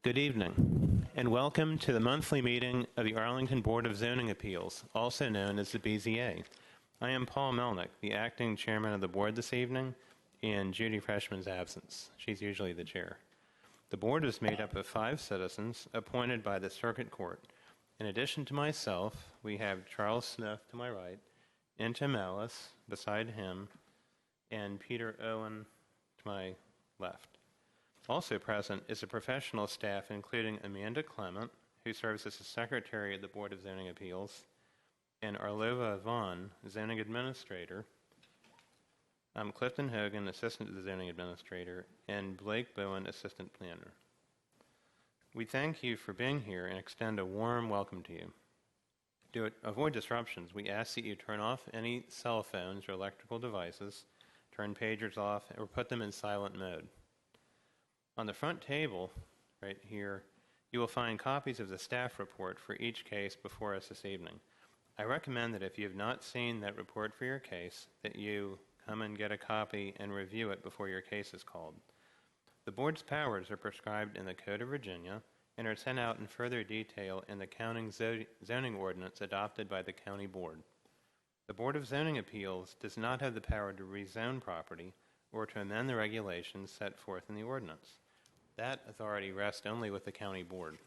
Good evening, and welcome to the monthly meeting of the Arlington Board of Zoning Appeals, also known as the BZA. I am Paul Melnick, the acting chairman of the board this evening, in Judy Freshman's absence. She's usually the chair. The board is made up of 5 citizens appointed by the Circuit Court. In addition to myself, we have Charles Smith to my right, Tim Ellis beside him, and Peter Owen to my left. Also present is a professional staff including Amanda Clement, who serves as the secretary of the Board of Zoning Appeals, and Arlova Vaughn, zoning administrator, Clifton Hogan, assistant to the zoning administrator, and Blake Bowen, assistant planner. We thank you for being here and extend a warm welcome to you. To avoid disruptions, we ask that you turn off any cell phones or electrical devices, turn pagers off, or put them in silent mode. On the front table, right here, you will find copies of the staff report for each case before us this evening. I recommend that if you have not seen that report for your case, that you come and get a copy and review it before your case is called. The board's powers are prescribed in the Code of Virginia and are sent out in further detail in the county zoning ordinance adopted by the county board. The Board of Zoning Appeals does not have the power to rezone property or to amend the regulations set forth in the ordinance. That authority rests only with the county board.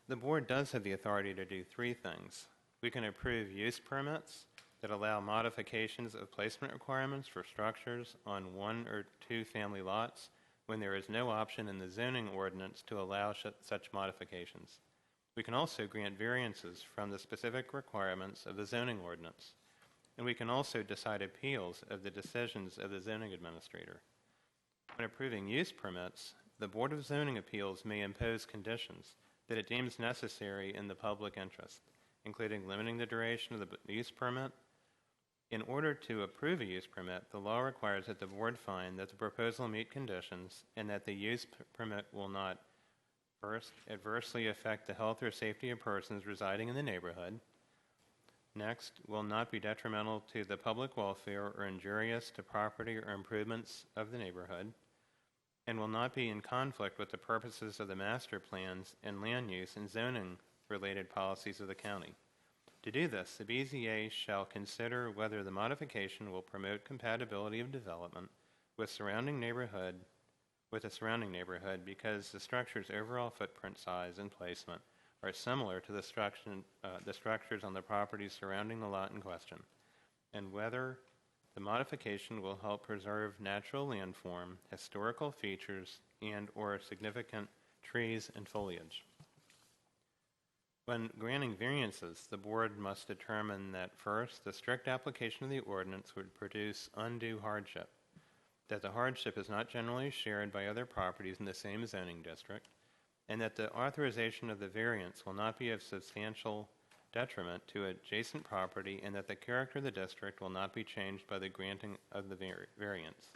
The board does have the authority to do 3 things. We can approve use permits that allow modifications of placement requirements for structures on 1 or 2 family lots when there is no option in the zoning ordinance to allow such modifications. We can also grant variances from the specific requirements of the zoning ordinance. And we can also decide appeals of the decisions of the zoning administrator. When approving use permits, the Board of Zoning Appeals may impose conditions that it deems necessary in the public interest, including limiting the duration of the use permit. In order to approve a use permit, the law requires that the board find that the proposal meet conditions and that the use permit will not, first, adversely affect the health or safety of persons residing in the neighborhood, next, will not be detrimental to the public welfare or injurious to property or improvements of the neighborhood, and will not be in conflict with the purposes of the master plans and land use and zoning related policies of the county. To do this, the BZA shall consider whether the modification will promote compatibility of development with the surrounding neighborhood because the structure's overall footprint size and placement are similar to the structures on the properties surrounding the lot in question, and whether the modification will help preserve natural landform, historical features, and/or significant trees and foliage. When granting variances, the board must determine that, first, the strict application of the ordinance would produce undue hardship, that the hardship is not generally shared by other properties in the same zoning district, and that the authorization of the variance will not be of substantial detriment to adjacent property, and that the character of the district will not be changed by the granting of the variance.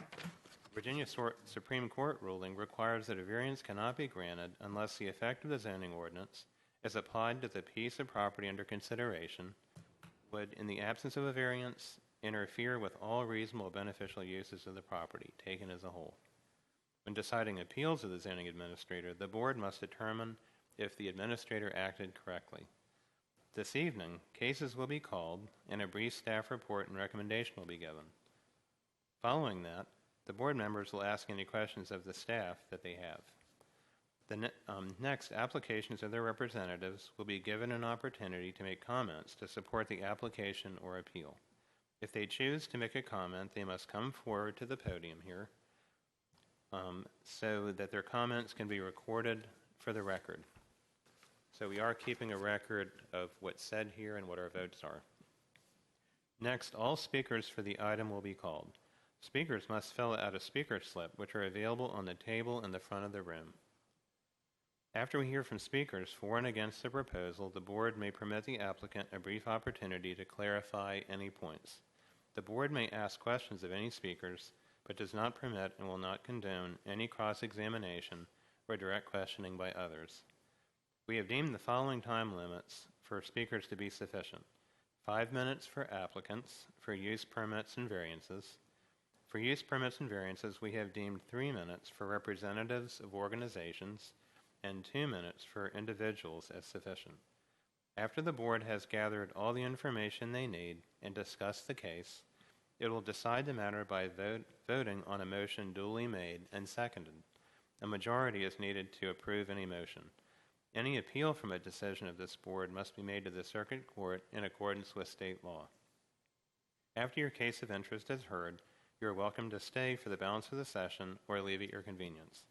Virginia Supreme Court ruling requires that a variance cannot be granted unless the effect of the zoning ordinance, as applied to the piece of property under consideration, would, in the absence of a variance, interfere with all reasonable beneficial uses of the property, taken as a whole. When deciding appeals of the zoning administrator, the board must determine if the administrator acted correctly. This evening, cases will be called, and a brief staff report and recommendation will be given. Following that, the board members will ask any questions of the staff that they have. Next, applications of their representatives will be given an opportunity to make comments to support the application or appeal. If they choose to make a comment, they must come forward to the podium here so that their comments can be recorded for the record. So we are keeping a record of what's said here and what our votes are. Next, all speakers for the item will be called. Speakers must fill out a speaker slip, which are available on the table in the front of the room. After we hear from speakers for and against the proposal, the board may permit the applicant a brief opportunity to clarify any points. The board may ask questions of any speakers, but does not permit and will not condone any cross-examination or direct questioning by others. We have deemed the following time limits for speakers to be sufficient: 5 minutes for applicants for use permits and variances, For use permits and variances, we have deemed 3 minutes for representatives of organizations and 2 minutes for individuals as sufficient. After the board has gathered all the information they need and discussed the case, it will decide the matter by voting on a motion duly made and seconded. A majority is needed to approve any motion. Any appeal from a decision of this board must be made to the circuit court in accordance with state law. After your case of interest is heard, you are welcome to stay for the balance of the session or leave at your convenience.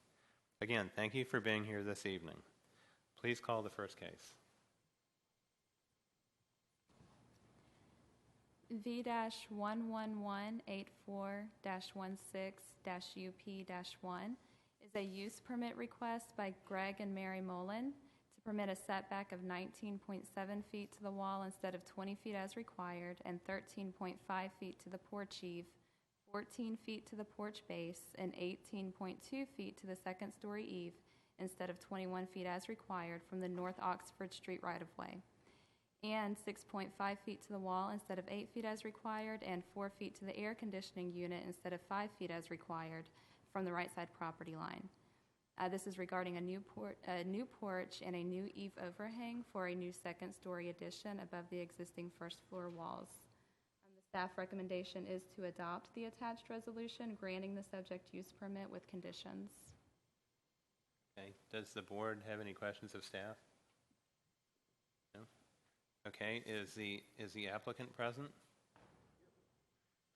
Again, thank you for being here this evening. Please call the first case. V-11184-16-UP-1 is a use permit request by Greg and Mary Mullen to permit a setback of 19.7 feet to the wall instead of 20 feet as required, and 13.5 feet to the porch eave, 14 feet to the porch base, and 18.2 feet to the second story eave instead of 21 feet as required from the North Oxford Street right-of-way, and 6.5 feet to the wall instead of 8 feet as required, and 4 feet to the air conditioning unit instead of 5 feet as required from the right side property line. This is regarding a new porch and a new eave overhang for a new second story addition above the existing first floor walls. The staff recommendation is to adopt the attached resolution granting the subject use permit with conditions. Okay. Does the board have any questions of staff? No? Okay. Is the applicant present?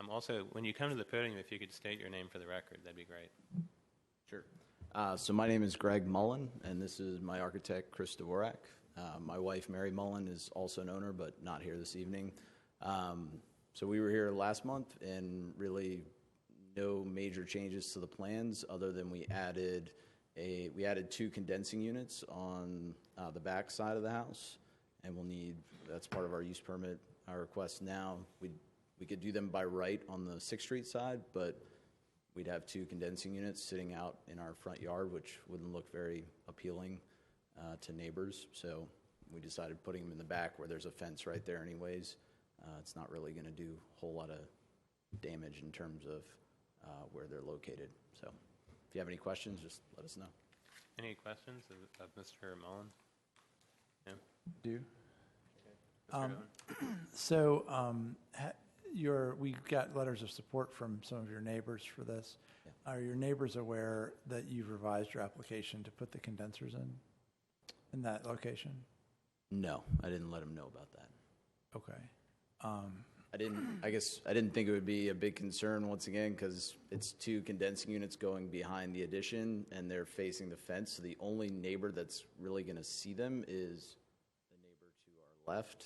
Also, when you come to the podium, if you could state your name for the record, that'd be great. Sure. So my name is Greg Mullen, and this is my architect, Chris Dvorak. My wife, Mary Mullen, is also an owner, but not here this evening. So we were here last month, and really no major changes to the plans other than we added 2 condensing units on the back side of the house, and that's part of our use permit. Our request now, we could do them by right on the 6th Street side, but we'd have 2 condensing units sitting out in our front yard, which wouldn't look very appealing to neighbors. So we decided putting them in the back where there's a fence right there anyways. It's not really going to do a whole lot of damage in terms of where they're located. So if you have any questions, just let us know. Any questions of Mr. Mullen? No? Do. Okay. We got letters of support from some of your neighbors for this. Yeah. Are your neighbors aware that you've revised your application to put the condensers in that location? No, I didn't let them know about that. Okay. I didn't think it would be a big concern once again because it's 2 condensing units going behind the addition and they're facing the fence. So the only neighbor that's really going to see them is the neighbor to our left.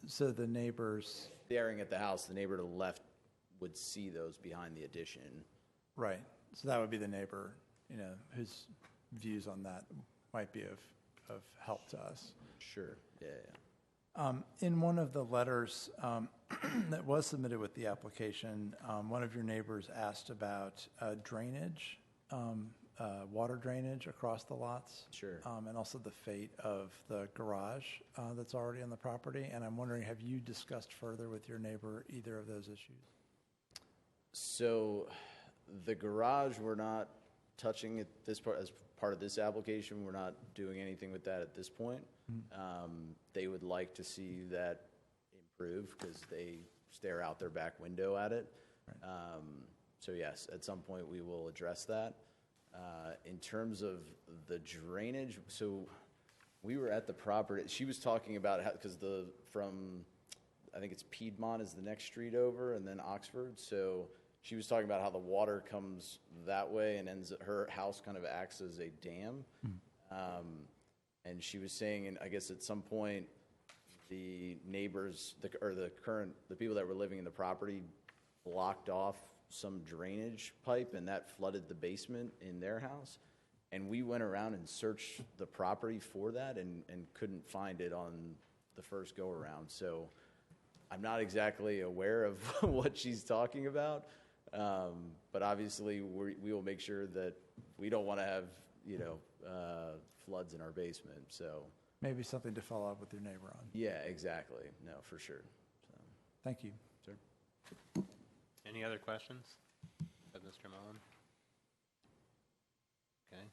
So the neighbors staring at the house, the neighbor to the left would see those behind the addition. Right. So that would be the neighbor, whose views on that might be of help to us. Sure. Yeah. In one of the letters that was submitted with the application, one of your neighbors asked about drainage, water drainage across the lots. Sure. And also the fate of the garage that's already on the property. And I'm wondering, have you discussed further with your neighbor either of those issues? So the garage we're not touching at this part as part of this application. We're not doing anything with that at this point. Mm-hmm. They would like to see that improve because they stare out their back window at it. Right. So yes, at some point we will address that. In terms of the drainage, so we were at the property. She was talking about how, because I think it's Piedmont is the next street over, and then Oxford. So she was talking about how the water comes that way and her house kind of acts as a dam. Mm-hmm. And she was saying, and I guess at some point, the neighbors, the people that were living in the property blocked off some drainage pipe, and that flooded the basement in their house. And we went around and searched the property for that and couldn't find it on the first go around. So I'm not exactly aware of what she's talking about. But obviously we will make sure that we don't want to have, floods in our basement. So maybe something to follow up with your neighbor on. Yeah, exactly. No, for sure. So. Thank you. Sure. Any other questions of Mr. Mullen? Okay.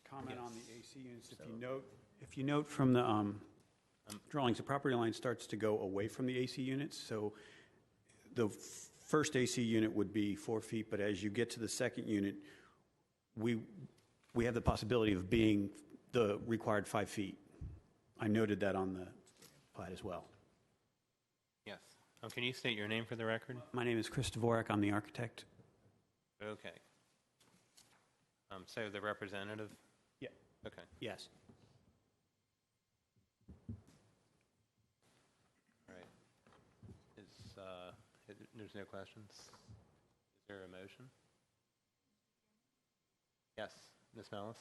Comment on Yes. the AC units. If you note from the drawings, the property line starts to go away from the AC units. So the first AC unit would be 4 feet, but as you get to the second unit, we have the possibility of being the required 5 feet. I noted that on the plat as well. Yes. Can you state your name for the record? My name is Chris Dvorak. I'm the architect. Okay. So the representative? Yeah. Okay. Yes. All right. There's no questions? Is there a motion? Yes, Ms. Mellis?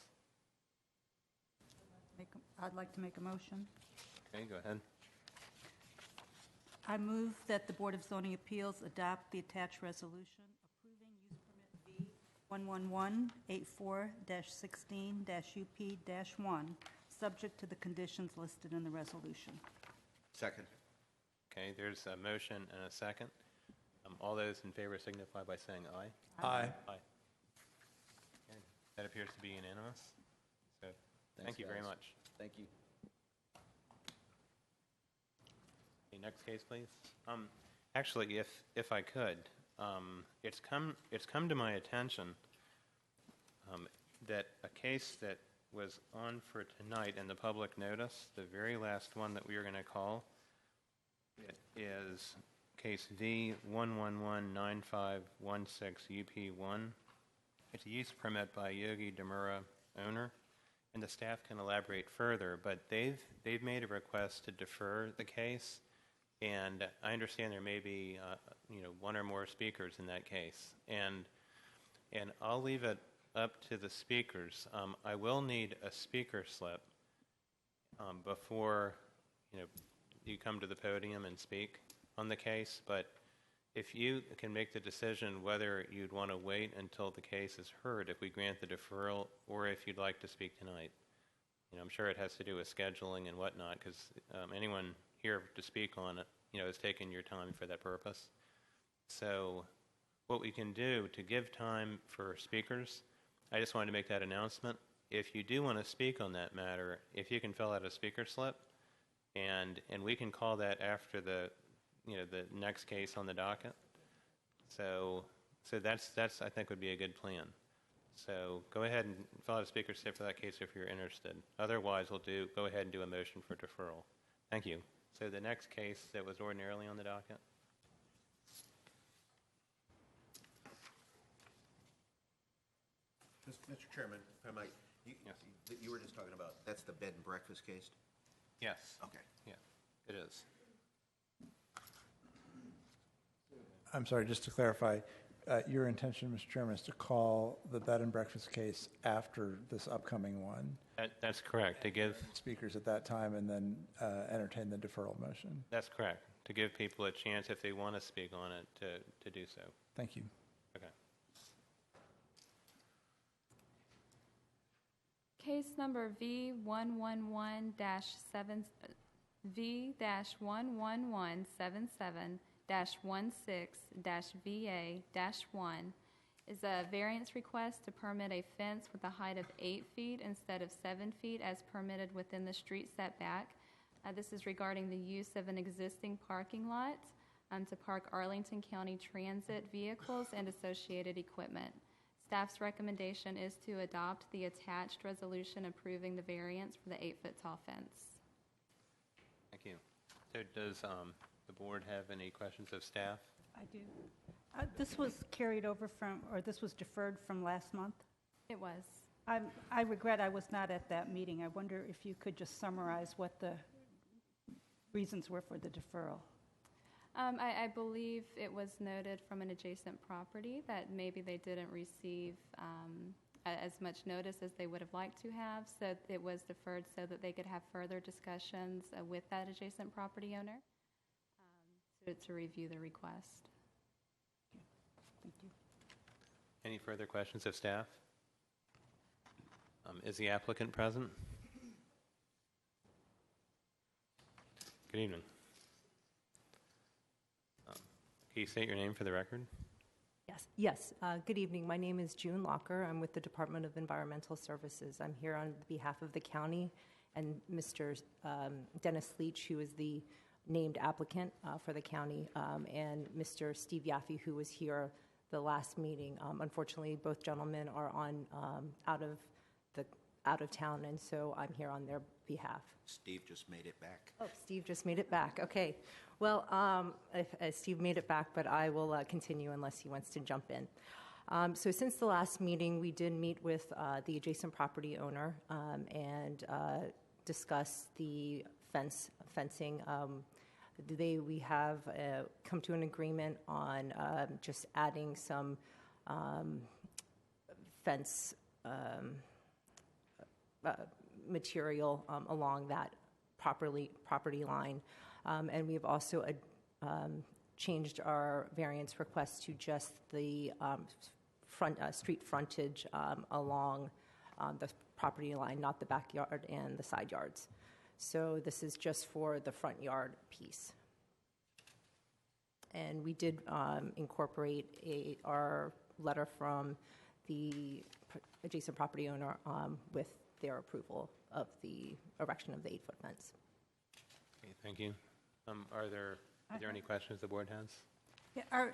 I'd like to make a motion. Okay, go ahead. I move that the Board of Zoning Appeals adopt the attached resolution approving use permit V 11184-16-UP-1, subject to the conditions listed in the resolution. Second. Okay, there's a motion and a second. All those in favor signify by saying aye. Aye. Aye. Okay, that appears to be unanimous. So, thank Thanks, you very guys. much. Thank you. Okay, next case, please. Actually, if I could, it's come to my attention that a case that was on for tonight in the public notice, the very last one that we are going to call, it is case V 1119516UP1. It's a use permit by Yogi Demura, owner, and the staff can elaborate further, but they've made a request to defer the case, and I understand there may be one or more speakers in that case, and I'll leave it up to the speakers. I will need a speaker slip before you come to the podium and speak on the case, but if you can make the decision whether you'd want to wait until the case is heard, if we grant the deferral, or if you'd like to speak tonight. I'm sure it has to do with scheduling and whatnot, because anyone here to speak on it, has taken your time for that purpose. So what we can do to give time for speakers, I just wanted to make that announcement. If you do want to speak on that matter, if you can fill out a speaker slip, and we can call that after the next case on the docket. So that's I think would be a good plan. So go ahead and fill out a speaker slip for that case if you're interested. Otherwise, we'll go ahead and do a motion for deferral. Thank you. So the next case that was ordinarily on the docket. Mr. Chairman, if I might, you were just talking about, that's the bed and breakfast case? Yes. Okay. Yeah, it is. I'm sorry, just to clarify, your intention, Mr. Chairman, is to call the bed and breakfast case after this upcoming one, That's correct. To give speakers at that time, and then entertain the deferral motion. That's correct. To give people a chance, if they want to speak on it, to do so. Thank you. Okay. Case number V111-1177-16-VA-1 is a variance request to permit a fence with a height of 8 feet instead of 7 feet as permitted within the street setback. This is regarding the use of an existing parking lot to park Arlington County Transit vehicles and associated equipment. Staff's recommendation is to adopt the attached resolution approving the variance for the 8-foot tall fence. Thank you. So does the board have any questions of staff? I do. This was carried over from, or this was deferred from last month? It was. I regret I was not at that meeting. I wonder if you could just summarize what the reasons were for the deferral. I believe it was noted from an adjacent property that maybe they didn't receive as much notice as they would have liked to have, so it was deferred so that they could have further discussions with that adjacent property owner to review the request. Thank you. Any further questions of staff? Is the applicant present? Good evening. Can you state your name for the record? Yes. Good evening. My name is June Locker. I'm with the Department of Environmental Services. I'm here on behalf of the county and Mr. Dennis Leach, who is the named applicant for the county, and Mr. Steve Yaffe, who was here the last meeting. Unfortunately, both gentlemen are on out of town, and so I'm here on their behalf. Steve just made it back. Oh, Steve just made it back. Okay. Well, Steve made it back, but I will continue unless he wants to jump in. So since the last meeting, we did meet with the adjacent property owner and discuss the fencing. We have come to an agreement on just adding some fence material along that property line. And we've also changed our variance request to just the street frontage along the property line, not the backyard and the side yards. So this is just for the front yard piece. And we did incorporate our letter from the adjacent property owner with their approval of the erection of the 8-foot fence. Okay, thank you. Are there any questions the board has? Yeah, are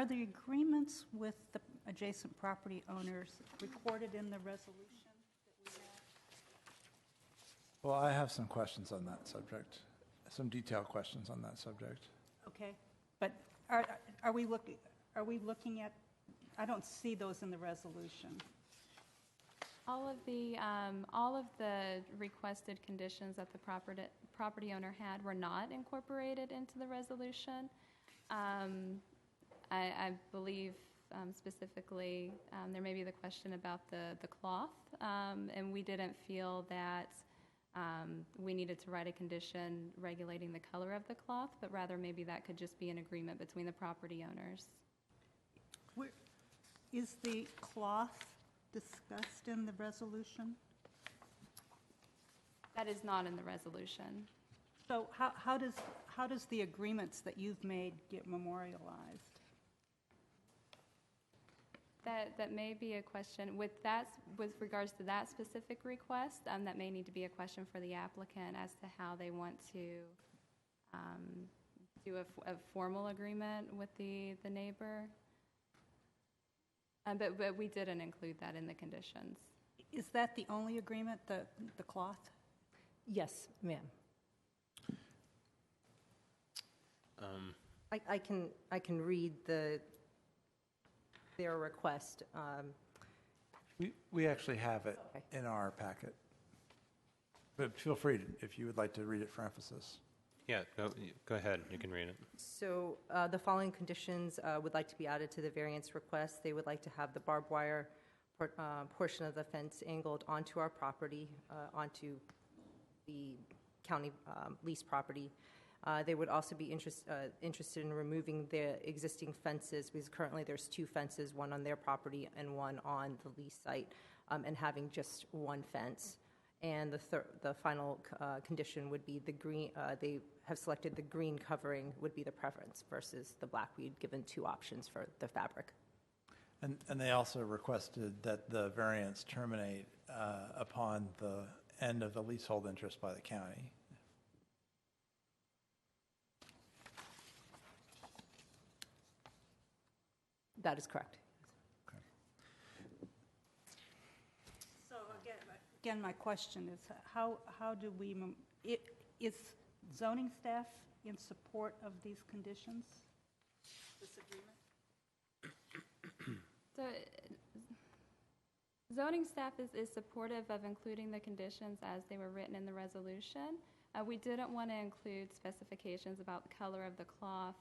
the agreements with the adjacent property owners recorded in the resolution that we have? Well, I have some questions on that subject, some detailed questions on that subject. Okay, but are we looking at, I don't see those in the resolution. All of the requested conditions that the property owner had were not incorporated into the resolution. I believe specifically there may be the question about the cloth, and we didn't feel that we needed to write a condition regulating the color of the cloth, but rather maybe that could just be an agreement between the property owners. Is the cloth discussed in the resolution? That is not in the resolution. So how does the agreements that you've made get memorialized? That may be a question with regards to that specific request. That may need to be a question for the applicant as to how they want to do a formal agreement with the neighbor. But we didn't include that in the conditions. Is that the only agreement, the cloth? Yes, ma'am. I can read their request. We actually have it in our packet. But feel free if you would like to read it for emphasis. Yeah, go ahead. You can read it. So the following conditions would like to be added to the variance request. They would like to have the barbed wire portion of the fence angled onto our property, onto the county lease property. They would also be interested in removing the existing fences, because currently there's 2 fences, one on their property and one on the lease site, and having just one fence. And the final condition would be the green. They have selected the green covering would be the preference versus the black. We'd given 2 options for the fabric. And they also requested that the variance terminate upon the end of the leasehold interest by the county. That is correct. So again, my question is, how do we, is zoning staff in support of these conditions, this agreement? So, zoning staff is supportive of including the conditions as they were written in the resolution. We didn't want to include specifications about the color of the cloth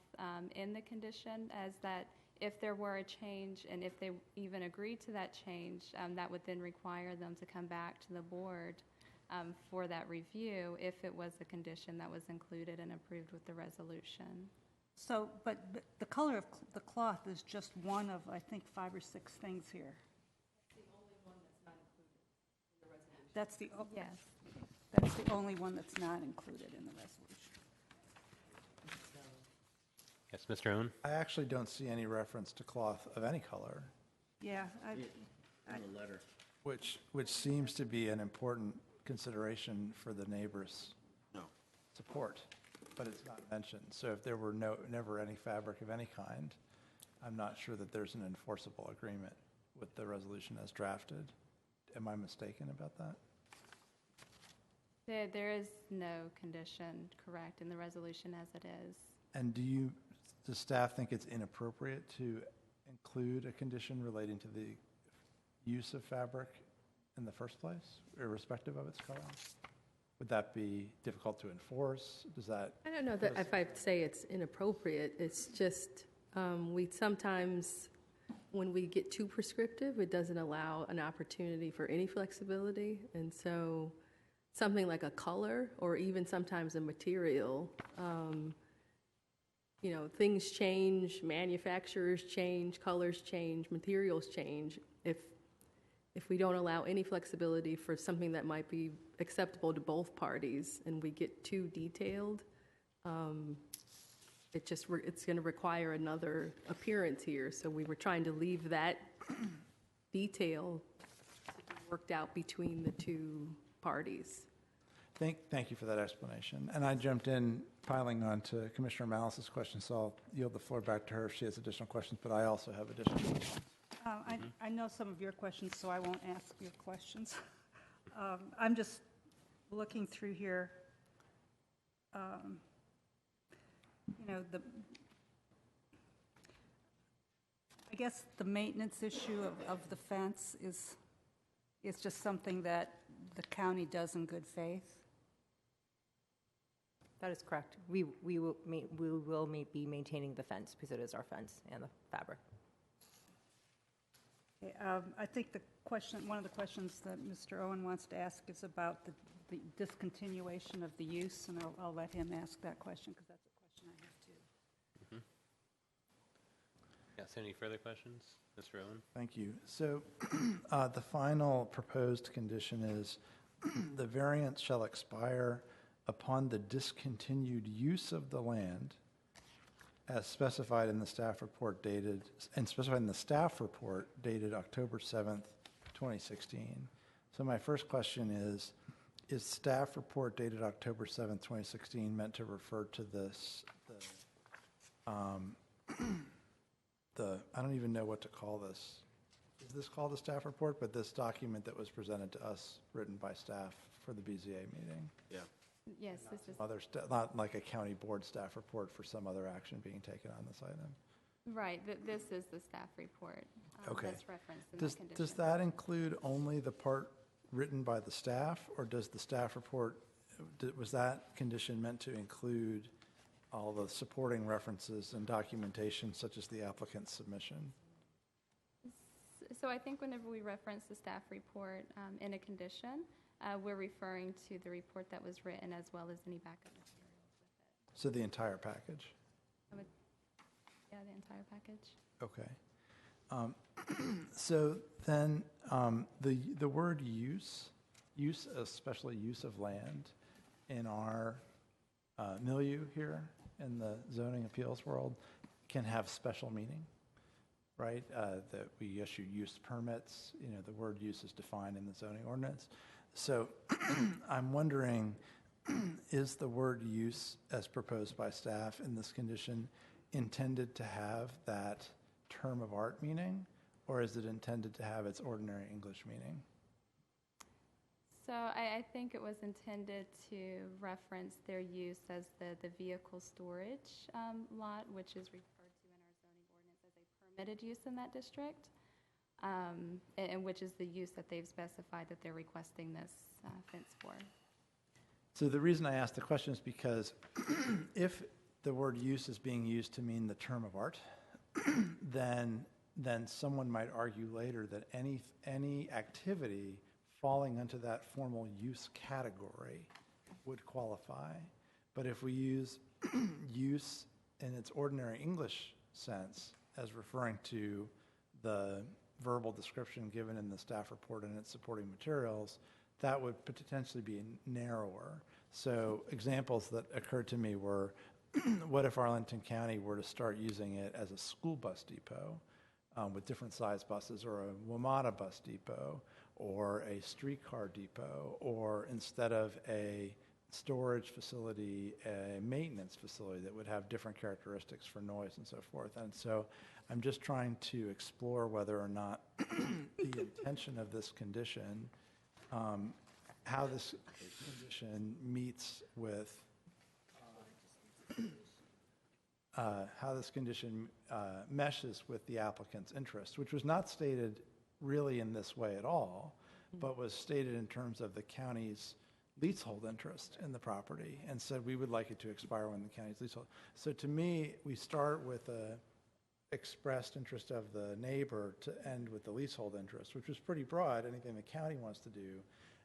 in the condition, as that if there were a change and if they even agreed to that change, that would then require them to come back to the board for that review if it was a condition that was included and approved with the resolution. So, but the color of the cloth is just one of, I think, 5 or 6 things here. That's the only one that's not included in the resolution. Yes. That's the only one that's not included in the resolution. Yes, Mr. Owen? I actually don't see any reference to cloth of any color, Yeah, which seems to be an important consideration for the neighbors' No. support, but it's not mentioned. So if there were never any fabric of any kind, I'm not sure that there's an enforceable agreement with the resolution as drafted. Am I mistaken about that? There is no condition, correct, in the resolution as it is. And does staff think it's inappropriate to include a condition relating to the use of fabric in the first place, irrespective of its color? Would that be difficult to enforce? Does that? I don't know that if I'd say it's inappropriate. It's just we sometimes, when we get too prescriptive, it doesn't allow an opportunity for any flexibility. And so something like a color or even sometimes a material, things change, manufacturers change, colors change, materials change. If we don't allow any flexibility for something that might be acceptable to both parties and we get too detailed, it's going to require another appearance here. So we were trying to leave that detail worked out between the two parties. Thank you for that explanation. And I jumped in piling on to Commissioner Malice's question, so I'll yield the floor back to her if she has additional questions, but I also have additional questions. I know some of your questions, so I won't ask your questions. I'm just looking through here. I guess the maintenance issue of the fence is just something that the county does in good faith. That is correct. We will be maintaining the fence because it is our fence and the fabric. Okay, I think one of the questions that Mr. Owen wants to ask is about the discontinuation of the use, and I'll let him ask that question because that's a question I have too. Yes, any further questions? Mr. Owen? Thank you. So the final proposed condition is the variance shall expire upon the discontinued use of the land as specified in the staff report dated October 7th, 2016. So my first question is staff report dated October 7th, 2016 meant to refer to this, I don't even know what to call this. Is this called a staff report? But this document that was presented to us, written by staff for the BZA meeting. Yeah. Yes, this is, Not like a county board staff report for some other action being taken on this item. right, this is the staff report. Okay. That's referenced in Does that condition. that include only the part written by the staff, or does the staff report, was that condition meant to include all the supporting references and documentation such as the applicant's submission? So I think whenever we reference the staff report in a condition, we're referring to the report that was written as well as any backup materials with it. So the entire package? Yeah, the entire package. Okay. So then the word use, especially use of land in our milieu here in the zoning appeals world can have special meaning, right? That we issue use permits, the word use is defined in the zoning ordinance. So I'm wondering, is the word use as proposed by staff in this condition intended to have that term of art meaning, or is it intended to have its ordinary English meaning? So I think it was intended to reference their use as the vehicle storage lot, which is referred to in our zoning ordinance as a permitted use in that district, and which is the use that they've specified that they're requesting this fence for. So the reason I ask the question is because if the word use is being used to mean the term of art, then someone might argue later that any activity falling into that formal use category would qualify. But if we use use in its ordinary English sense as referring to the verbal description given in the staff report and its supporting materials, that would potentially be narrower. So examples that occurred to me were what if Arlington County were to start using it as a school bus depot with different size buses, or a WMATA bus depot, or a streetcar depot, or instead of a storage facility, a maintenance facility that would have different characteristics for noise and so forth. And so I'm just trying to explore whether or not the intention of this condition, how this condition meets with, how this condition meshes with the applicant's interest, which was not stated really in this way at all, but was stated in terms of the county's leasehold interest in the property, and said we would like it to expire when the county's leasehold. So to me, we start with a expressed interest of the neighbor to end with the leasehold interest, which was pretty broad, anything the county wants to do.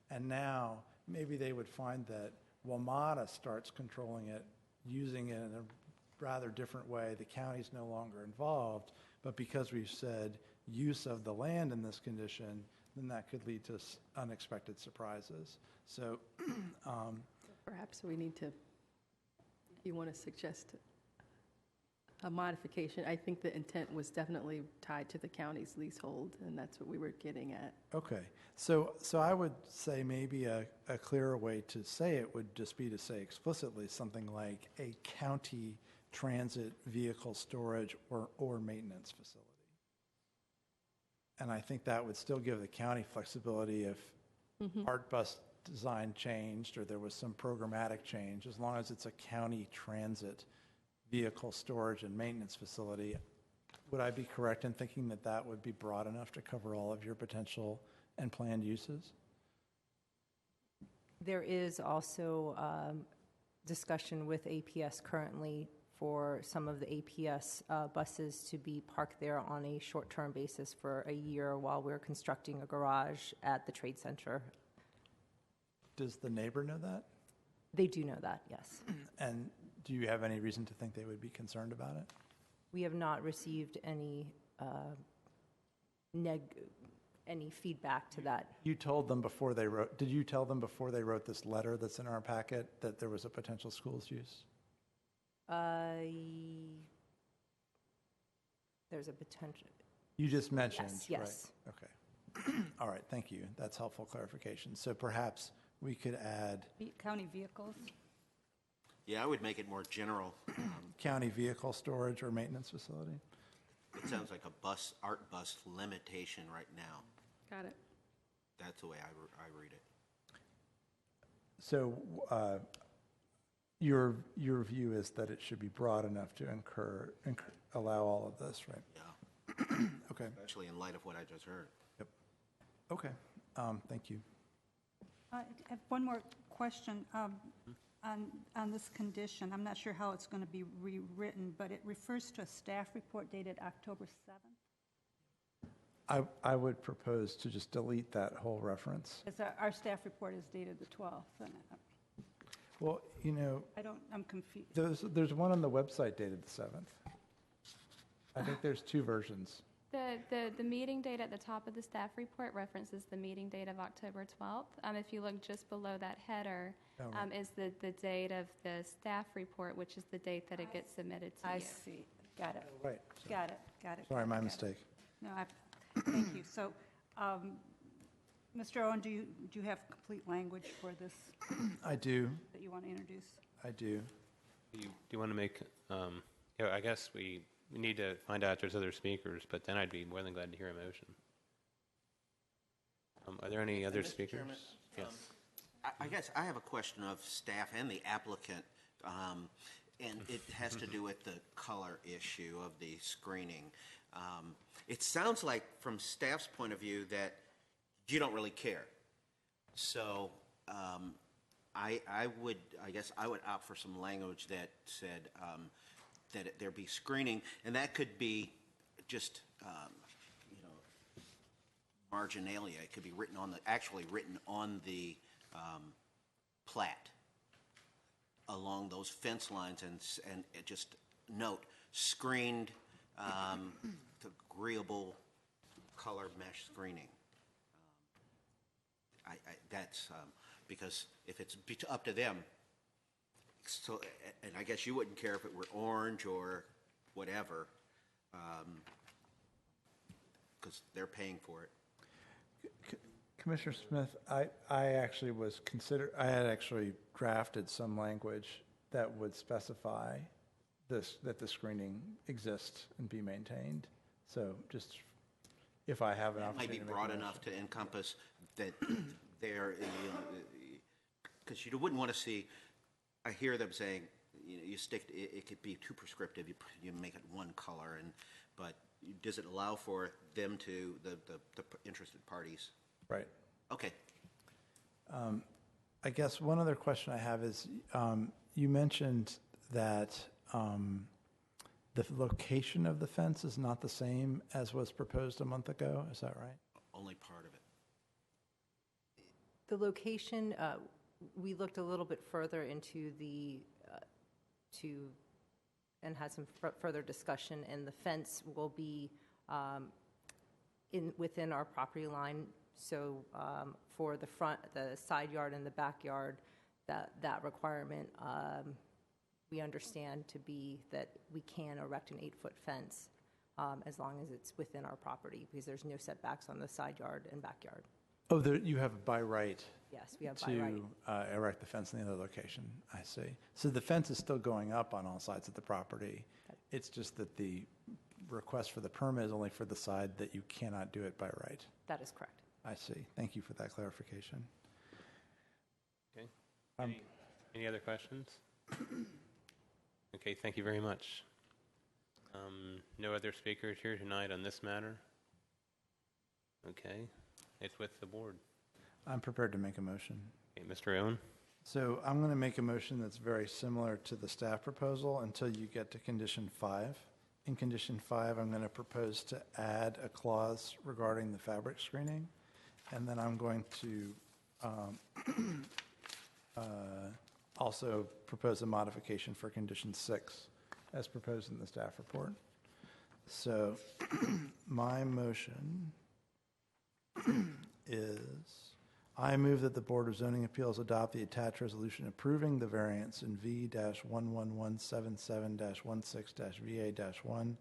And now maybe they would find that WMATA starts controlling it, using it in a rather different way. The county's no longer involved, but because we've said use of the land in this condition, then that could lead to unexpected surprises. So Perhaps we need to, if you want to suggest a modification, I think the intent was definitely tied to the county's leasehold, and that's what we were getting at. okay, so I would say maybe a clearer way to say it would just be to say explicitly something like a county transit vehicle storage or maintenance facility. And I think that would still give the county flexibility if art bus design changed or there was some programmatic change, as long as it's a county transit vehicle storage and maintenance facility. Would I be correct in thinking that that would be broad enough to cover all of your potential and planned uses? There is also discussion with APS currently for some of the APS buses to be parked there on a short-term basis for a year while we're constructing a garage at the Trade Center. Does the neighbor know that? They do know that, yes. And do you have any reason to think they would be concerned about it? We have not received any feedback to that. You told them before they wrote, did you tell them before they wrote this letter that's in our packet that there was a potential schools use? There's a potential. You just mentioned, Yes. right? Okay. All right, thank you. That's helpful clarification. So perhaps we could add County vehicles? Yeah, I would make it more general. county vehicle storage or maintenance facility. It sounds like a art bus limitation right now. Got it. That's the way I read it. So your view is that it should be broad enough to allow all of this, right? Yeah, Okay. especially in light of what I just heard. Yep. Okay. Thank you. I have one more question on this condition. I'm not sure how it's going to be rewritten, but it refers to a staff report dated October 7th. I would propose to just delete that whole reference. Our staff report is dated the 12th, and Well, you know, I'm confused. there's one on the website dated the 7th. I think there's two versions. The meeting date at the top of the staff report references the meeting date of October 12th. If you look just below that header, is the date of the staff report, which is the date that it gets submitted to you. I see. Got it. Right. Got it. Sorry, my got it. mistake. No, thank you. So, Mr. Owen, do you have complete language for this I do. that you want to introduce? I do. Do you want to make, I guess we need to find out if there's other speakers, but then I'd be more than glad to hear a motion. Are there any other Mr. speakers? Chairman, Yes. I guess I have a question of staff and the applicant, and it has to do with the color issue of the screening. It sounds like from staff's point of view that you don't really care. So I guess I would opt for some language that said that there be screening, and that could be just marginalia. It could be actually written on the plat along those fence lines, and just note screened to agreeable color mesh screening. That's because if it's up to them, So, and I guess you wouldn't care if it were orange or whatever, because they're paying for it. Commissioner Smith, I actually I had actually drafted some language that would specify that the screening exists and be maintained. So just, if I have an That might opportunity be to make a broad motion. enough to encompass that they're, because you wouldn't want to see, I hear them saying, you stick, it could be too prescriptive, you make it one color, but does it allow for them to, the interested parties? Right. Okay. I guess one other question I have is, you mentioned that the location of the fence is not the same as was proposed a month ago. Is that right? Only part of it. The location, we looked a little bit further into and had some further discussion, and the fence will be within our property line. So for the side yard and the backyard, that requirement, we understand to be that we can erect an 8-foot fence as long as it's within our property, because there's no setbacks on the side yard and backyard. Oh, you have by right Yes, we have by right. to erect the fence in the other location. I see. So the fence is still going up on all sides of the property. It's just that the request for the permit is only for the side that you cannot do it by right. That is correct. I see. Thank you for that clarification. Okay. Any other questions? Okay, thank you very much. No other speakers here tonight on this matter? Okay, it's with the board. I'm prepared to make a motion. Okay, Mr. Owen? So I'm going to make a motion that's very similar to the staff proposal until you get to condition 5. In condition 5, I'm going to propose to add a clause regarding the fabric screening. And then I'm going to also propose a modification for condition 6 as proposed in the staff report. So my motion is, I move that the Board of Zoning Appeals adopt the attached resolution approving the variance in V-11177-16-VA-1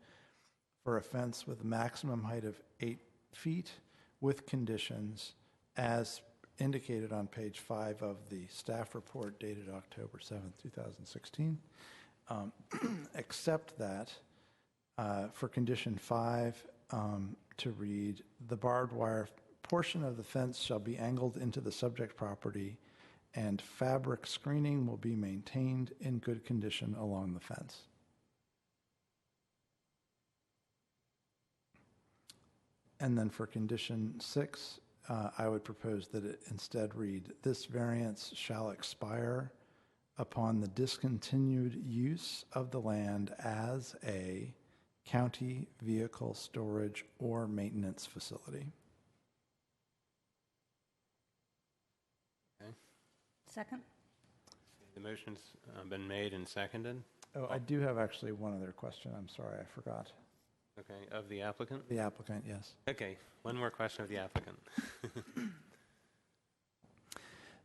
for a fence with a maximum height of 8 feet with conditions as indicated on page 5 of the staff report dated October 7th, 2016, except that for condition 5 to read, the barbed wire portion of the fence shall be angled into the subject property and fabric screening will be maintained in good condition along the fence. And then for condition 6, I would propose that it instead read, this variance shall expire upon the discontinued use of the land as a county vehicle storage or maintenance facility. Okay. Second? The motion's been made and seconded. Oh, I do have actually one other question. I'm sorry, I forgot. Okay, of the applicant? The applicant, yes. Okay, one more question of the applicant.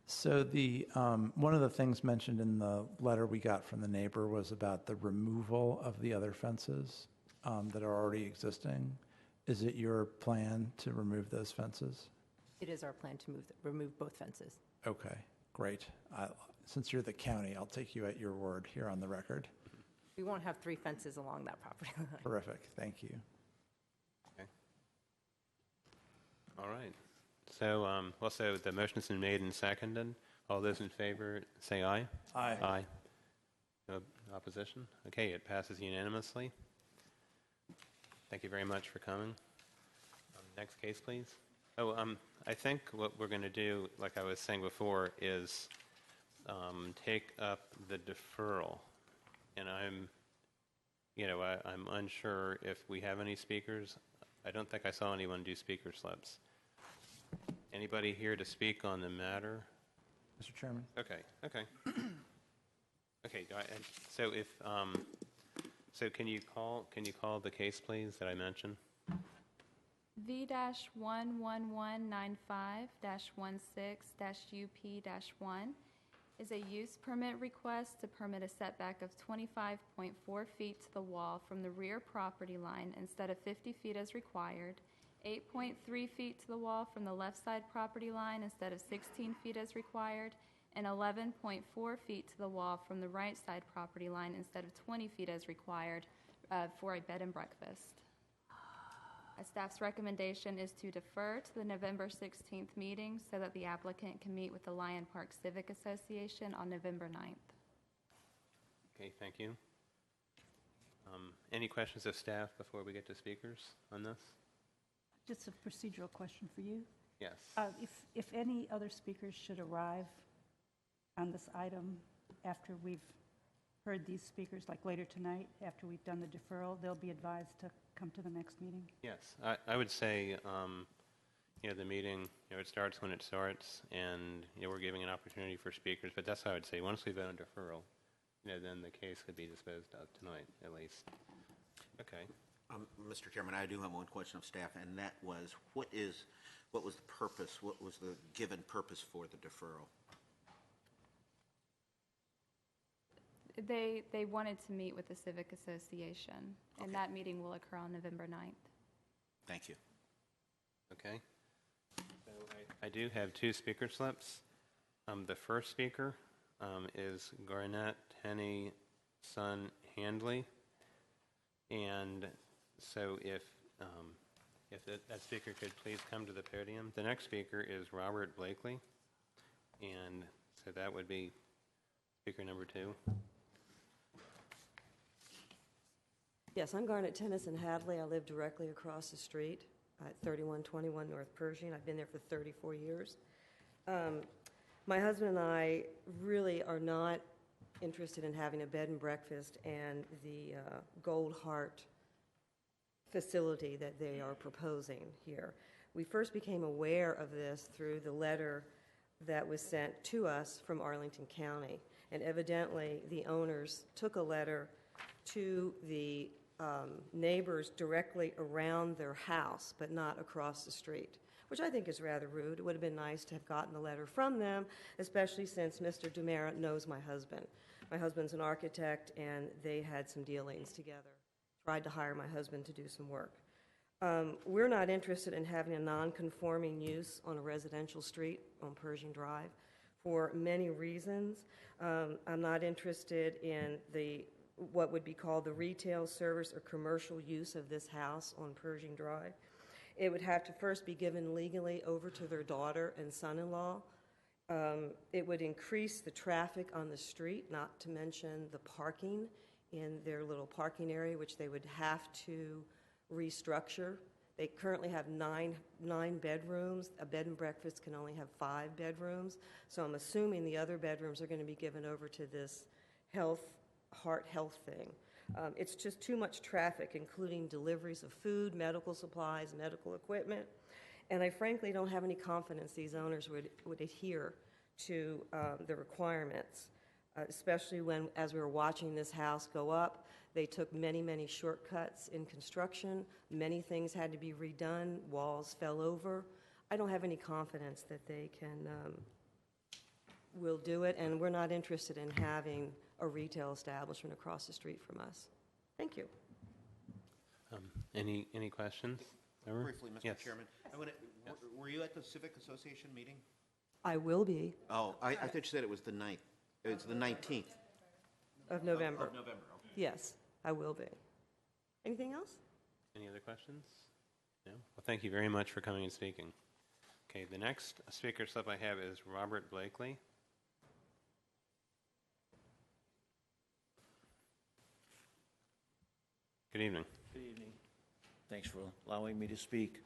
So one of the things mentioned in the letter we got from the neighbor was about the removal of the other fences that are already existing. Is it your plan to remove those fences? It is our plan to remove both fences. Okay, great. Since you're the county, I'll take you at your word here on the record. We won't have 3 fences along that property line. Terrific, thank you. Okay. All right. So, also the motion's been made and seconded. All those in favor, say aye. Aye. Aye. No opposition? Okay, it passes unanimously. Thank you very much for coming. Next case, please. Oh, I think what we're going to do, like I was saying before, is take up the deferral. And I'm unsure if we have any speakers. I don't think I saw anyone do speaker slips. Anybody here to speak on the matter? Mr. Chairman? Okay. Okay, so if, so can you call the case, please, that I mentioned? V-11195-16-UP-1 is a use permit request to permit a setback of 25.4 feet to the wall from the rear property line instead of 50 feet as required, 8.3 feet to the wall from the left side property line instead of 16 feet as required, and 11.4 feet to the wall from the right side property line instead of 20 feet as required for a bed and breakfast. Staff's recommendation is to defer to the November 16th meeting so that the applicant can meet with the Lion Park Civic Association on November 9th. Okay, thank you. Any questions of staff before we get to speakers on this? Just a procedural question for you. Yes. If any other speakers should arrive on this item after we've heard these speakers, like later tonight, after we've done the deferral, they'll be advised to come to the next meeting? Yes, I would say, the meeting, it starts when it starts, and, we're giving an opportunity for speakers, but that's how I would say, once we vote on deferral, then the case could be disposed of tonight, at least. Okay. Mr. Chairman, I do have one question of staff, and that was, what was the purpose, what was the given purpose for the deferral? They wanted to meet with the Civic Association, and Okay. that meeting will occur on November 9th. Thank you. Okay. So I do have two speaker slips. The first speaker is Garnett Tenney Son Handley. And so if that speaker could please come to the podium. The next speaker is Robert Blakely. And so that would be speaker number 2. Yes, I'm Garnet Tennyson Hadley. I live directly across the street at 3121 North Pershing. I've been there for 34 years. My husband and I really are not interested in having a bed and breakfast and the Gold Heart facility that they are proposing here. We first became aware of this through the letter that was sent to us from Arlington County. And evidently, the owners took a letter to the neighbors directly around their house, but not across the street, which I think is rather rude. It would have been nice to have gotten the letter from them, especially since Mr. Dumera knows my husband. My husband's an architect, and they had some dealings together. Tried to hire my husband to do some work. We're not interested in having a non-conforming use on a residential street on Pershing Drive for many reasons. I'm not interested in what would be called the retail service or commercial use of this house on Pershing Drive. It would have to first be given legally over to their daughter and son-in-law. It would increase the traffic on the street, not to mention the parking in their little parking area, which they would have to restructure. They currently have nine bedrooms. A bed and breakfast can only have 5 bedrooms. So I'm assuming the other bedrooms are going to be given over to this heart health thing. It's just too much traffic, including deliveries of food, medical supplies, medical equipment. And I frankly don't have any confidence these owners would adhere to the requirements, especially when, as we were watching this house go up, they took many, many shortcuts in construction. Many things had to be redone. Walls fell over. I don't have any confidence that they will do it, and we're not interested in having a retail establishment across the street from us. Thank you. Any questions? Over? Briefly, Mr. Yes. Chairman, were you at the Civic Association meeting? I will be, Oh, I thought you said it was the 9th. It's the 19th. of November. Of November, okay. Yes, I will be. Anything else? Any other questions? No? Well, thank you very much for coming and speaking. Okay, the next speaker slip I have is Robert Blakely. Good evening. Good evening. Thanks for allowing me to speak.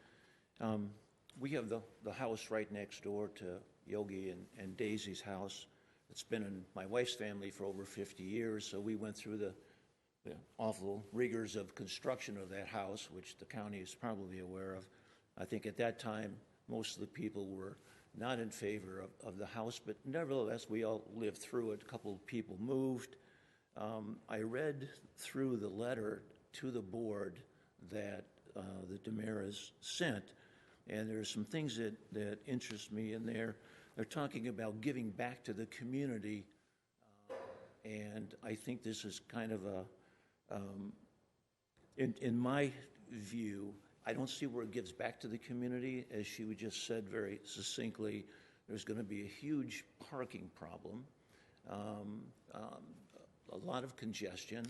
We have the house right next door to Yogi and Daisy's house. It's been in my wife's family for over 50 years, so we went through the awful rigors of construction of that house, which the county is probably aware of. I think at that time, most of the people were not in favor of the house, but nevertheless, we all lived through it. A couple of people moved. I read through the letter to the board that the Demeras sent, and there's some things that interest me in there. they're talking about giving back to the community. And I think this is kind of in my view, I don't see where it gives back to the community. As she just said very succinctly, there's going to be a huge parking problem, a lot of congestion,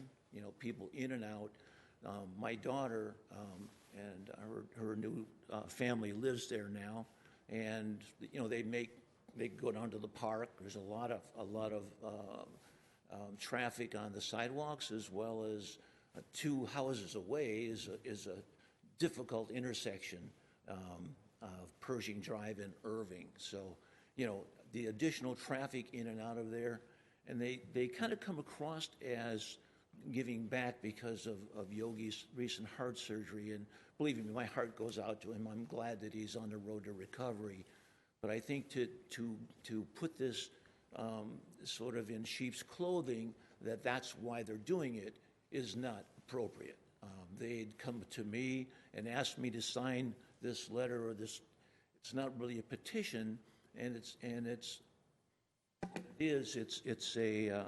people in and out. My daughter and her new family lives there now, and they go down to the park. There's a lot of traffic on the sidewalks, as well as 2 houses away is a difficult intersection of Pershing Drive and Irving. So, the additional traffic in and out of there, and they kind of come across as giving back because of Yogi's recent heart surgery. And believe me, my heart goes out to him. I'm glad that he's on the road to recovery. But I think to put this sort of in sheep's clothing, that's why they're doing it, is not appropriate. They'd come to me and asked me to sign this letter or this. It's not really a petition, and it's a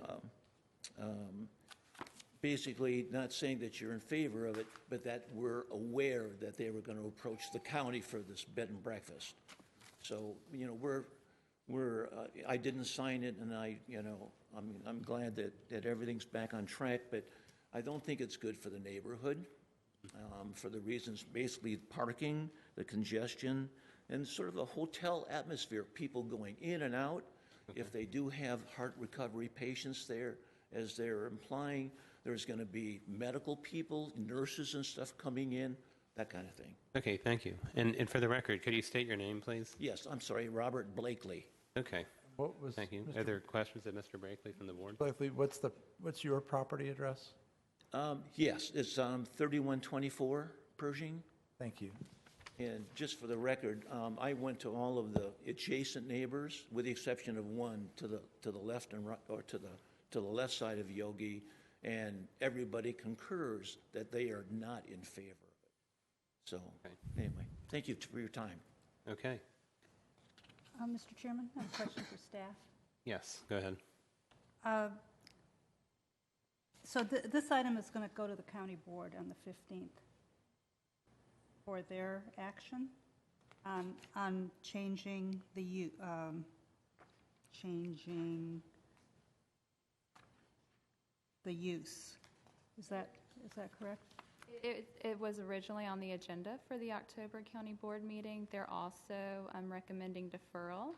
basically not saying that you're in favor of it, but that we're aware that they were going to approach the county for this bed and breakfast. So I didn't sign it, and I'm glad that everything's back on track, but I don't think it's good for the neighborhood for the reasons, basically parking, the congestion, and sort of the hotel atmosphere, people going in and out. Okay. If they do have heart recovery patients there, as they're implying, there's going to be medical people, nurses and stuff coming in, that kind of thing. Okay, thank you. And for the record, could you state your name, please? Yes, I'm sorry, Robert Blakely. Okay. Thank you. Are there questions of Mr. Blakely from the board? Blakely, what's your property address? Yes, it's 3124 Pershing. Thank you. And just for the record, I went to all of the adjacent neighbors, with the exception of one to the left and right, or to the left side of Yogi, and everybody concurs that they are not in favor of it. So, Anyway, thank you for your time. Okay. Mr. Chairman, I have a question for staff. Yes, go ahead. So this item is going to go to the county board on the 15th for their action on changing the use. Is that correct? It was originally on the agenda for the October county board meeting. They're also recommending deferral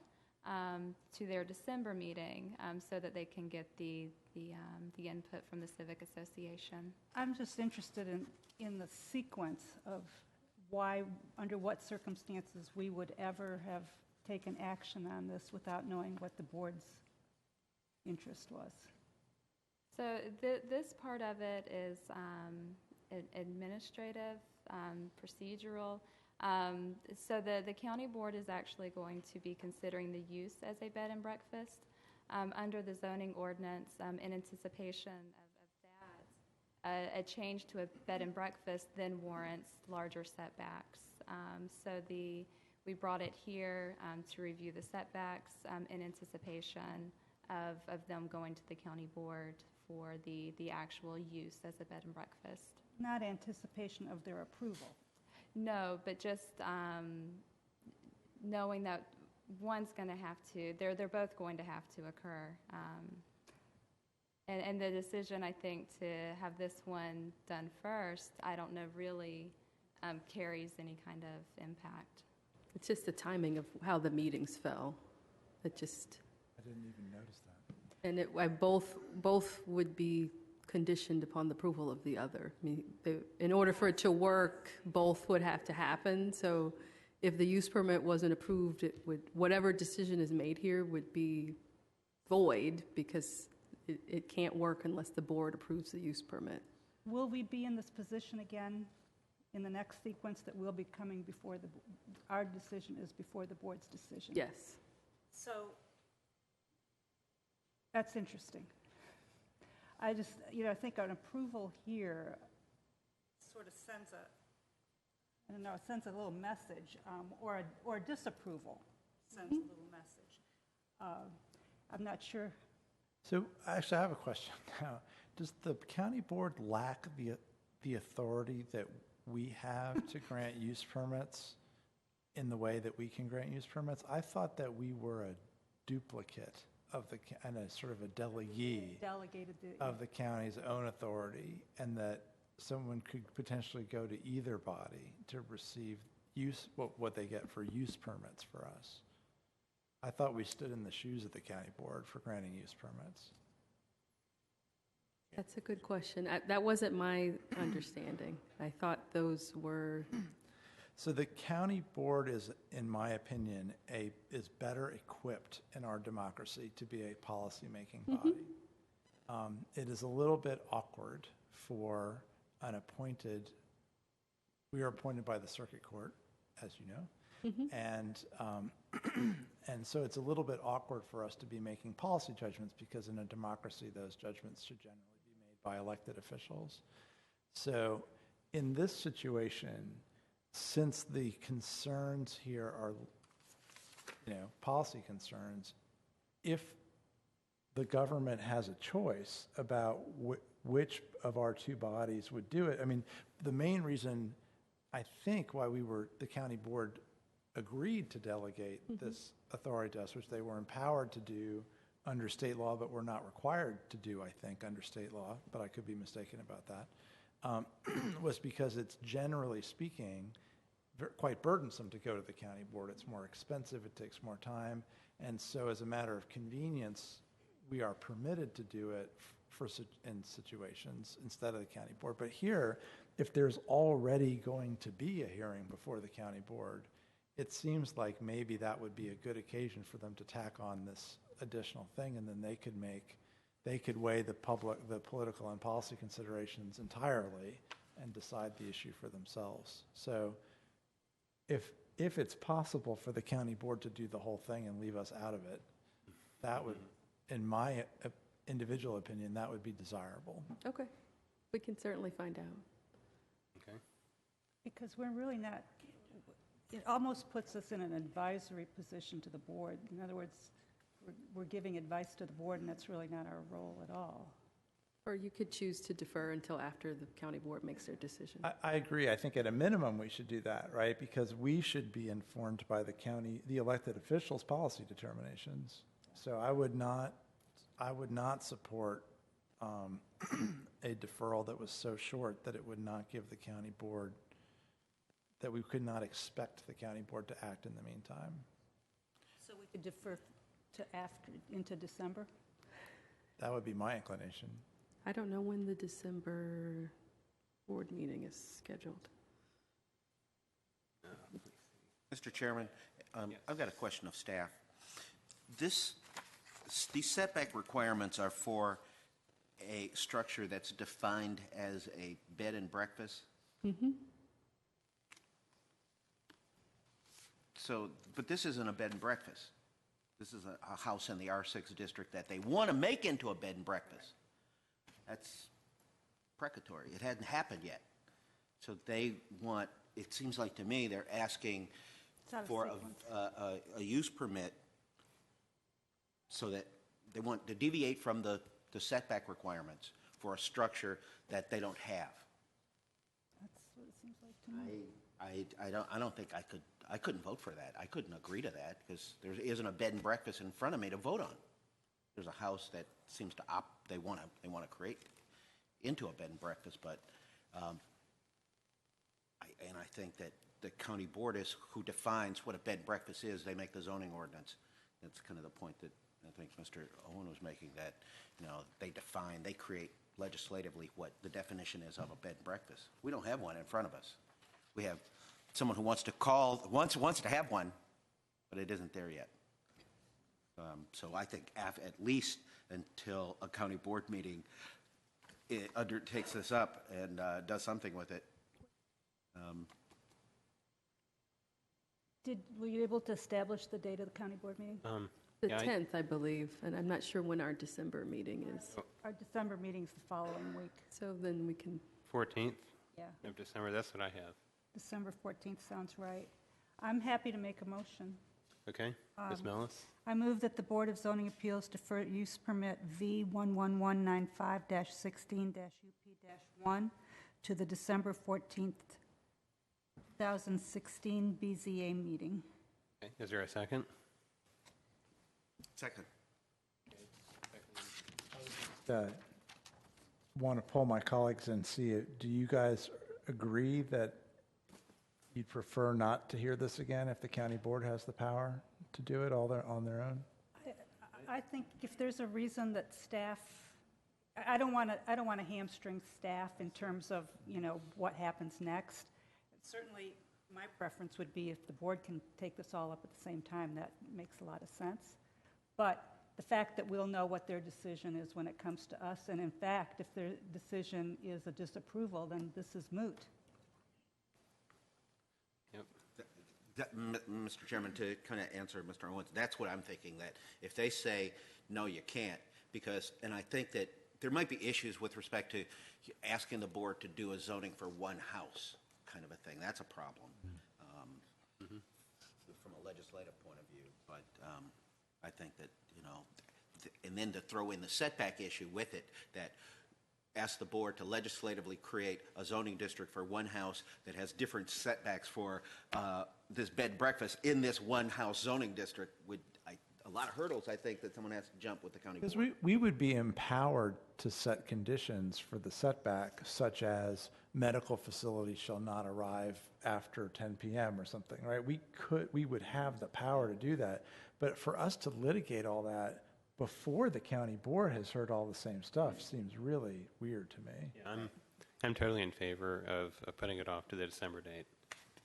to their December meeting so that they can get the input from the Civic Association. I'm just interested in the sequence of why, under what circumstances we would ever have taken action on this without knowing what the board's interest was. So this part of it is administrative, procedural. So the county board is actually going to be considering the use as a bed and breakfast under the zoning ordinance in anticipation of that. A change to a bed and breakfast then warrants larger setbacks. So we brought it here to review the setbacks in anticipation of them going to the county board for the actual use as a bed and breakfast. Not anticipation of their approval. No, but just knowing that one's going to have to, they're both going to have to occur. And the decision, I think, to have this one done first, I don't know really carries any kind of impact. It's just the timing of how the meetings fell. I didn't even notice that. And both would be conditioned upon the approval of the other. I mean, in order for it to work, both would have to happen. So if the use permit wasn't approved, whatever decision is made here would be void because it can't work unless the board approves the use permit. Will we be in this position again in the next sequence that we'll be coming before our decision is before the board's decision? Yes. So that's interesting. I just, I think an approval here sort of sends a little message, or a disapproval sends a little message. I'm not sure. So actually, I have a question now. Does the county board lack the authority that we have to grant use permits in the way that we can grant use permits? I thought that we were a duplicate of and a sort of a delegee Delegated of the county's own authority, and that someone could potentially go to either body to receive what they get for use permits for us. I thought we stood in the shoes of the county board for granting use permits. That's a good question. That wasn't my understanding. I thought those were, So the county board is, in my opinion, is better equipped in our democracy to be a policy-making body. It is a little bit awkward for an appointed, we are appointed by the circuit court, as you know, and so it's a little bit awkward for us to be making policy judgments, because in a democracy, those judgments should generally be made by elected officials. So in this situation, since the concerns here are, policy concerns, if the government has a choice about which of our two bodies would do it, I mean, the main reason I think why the county board agreed to delegate this authority to us, which they were empowered to do under state law, but were not required to do, I think, under state law, but I could be mistaken about that, was because it's, generally speaking, quite burdensome to go to the county board. It's more expensive, it takes more time, and so as a matter of convenience, we are permitted to do it in situations instead of the county board. But here, if there's already going to be a hearing before the county board, it seems like maybe that would be a good occasion for them to tack on this additional thing, and then they could weigh the political and policy considerations entirely and decide the issue for themselves. So if it's possible for the county board to do the whole thing and leave us out of it, that would, in my individual opinion, that would be desirable. okay. We can certainly find out. Okay. Because we're really not, it almost puts us in an advisory position to the board. In other words, we're giving advice to the board, and that's really not our role at all. Or you could choose to defer until after the county board makes their decision. I agree. I think at a minimum we should do that, right? Because we should be informed by the elected officials' policy determinations. So I would not support a deferral that was so short that it would not give the county board, that we could not expect the county board to act in the meantime. So we could defer to into December? That would be my inclination. I don't know when the December board meeting is scheduled. Mr. Chairman, I've got a question of staff. These setback requirements are for a structure that's defined as a bed and breakfast? So, but this isn't a bed and breakfast. This is a house in the R6 district that they want to make into a bed and breakfast. That's precatory. It hadn't happened yet. So they want, it seems like to me, they're asking for a use permit so that they want to deviate from the setback requirements for a structure that they don't have. That's what it seems like to me. I don't think I couldn't vote for that. I couldn't agree to that because there isn't a bed and breakfast in front of me to vote on. There's a house that seems to they want to create into a bed and breakfast, but I think that the county board is who defines what a bed and breakfast is. They make the zoning ordinance. That's kind of the point that I think Mr. Owen was making, that they create legislatively what the definition is of a bed and breakfast. We don't have one in front of us. We have someone who wants to have one, but it isn't there yet. So I think at least until a county board meeting undertakes this up and does something with it. Were you able to establish the date of the county board meeting? The 10th, I believe, and I'm not sure when our December meeting is. Our December meeting's the following week. So then we can, 14th Yeah, of December, that's what I have. December 14th sounds right. I'm happy to make a motion. Okay, Ms. Mellis? I move that the Board of Zoning Appeals defer use permit V11195-16-UP-1 to the December 14th, 2016 BZA meeting. Okay, is there a second? Second. Want to pull my colleagues and see it. Do you guys agree that you'd prefer not to hear this again if the county board has the power to do it on their own? I think if there's a reason that staff, I don't want to hamstring staff in terms of, what happens next. Certainly, my preference would be if the board can take this all up at the same time, that makes a lot of sense. But the fact that we'll know what their decision is when it comes to us, and in fact, if their decision is a disapproval, then this is moot. Mr. Chairman, to kind of answer Mr. Owens, that's what I'm thinking, that if they say, no, you can't, and I think that there might be issues with respect to asking the board to do a zoning for one house kind of a thing. That's a problem from a legislative point of view. But I think that, and then to throw in the setback issue with it, that ask the board to legislatively create a zoning district for one house that has different setbacks for this bed and breakfast in this one house zoning district would, a lot of hurdles, I think, that someone has to jump with the county board. Because we would be empowered to set conditions for the setback, such as medical facilities shall not arrive after 10 p.m. or something, right? We would have the power to do that. But for us to litigate all that before the county board has heard all the same stuff seems really weird to me. Yeah, I'm totally in favor of putting it off to the December date.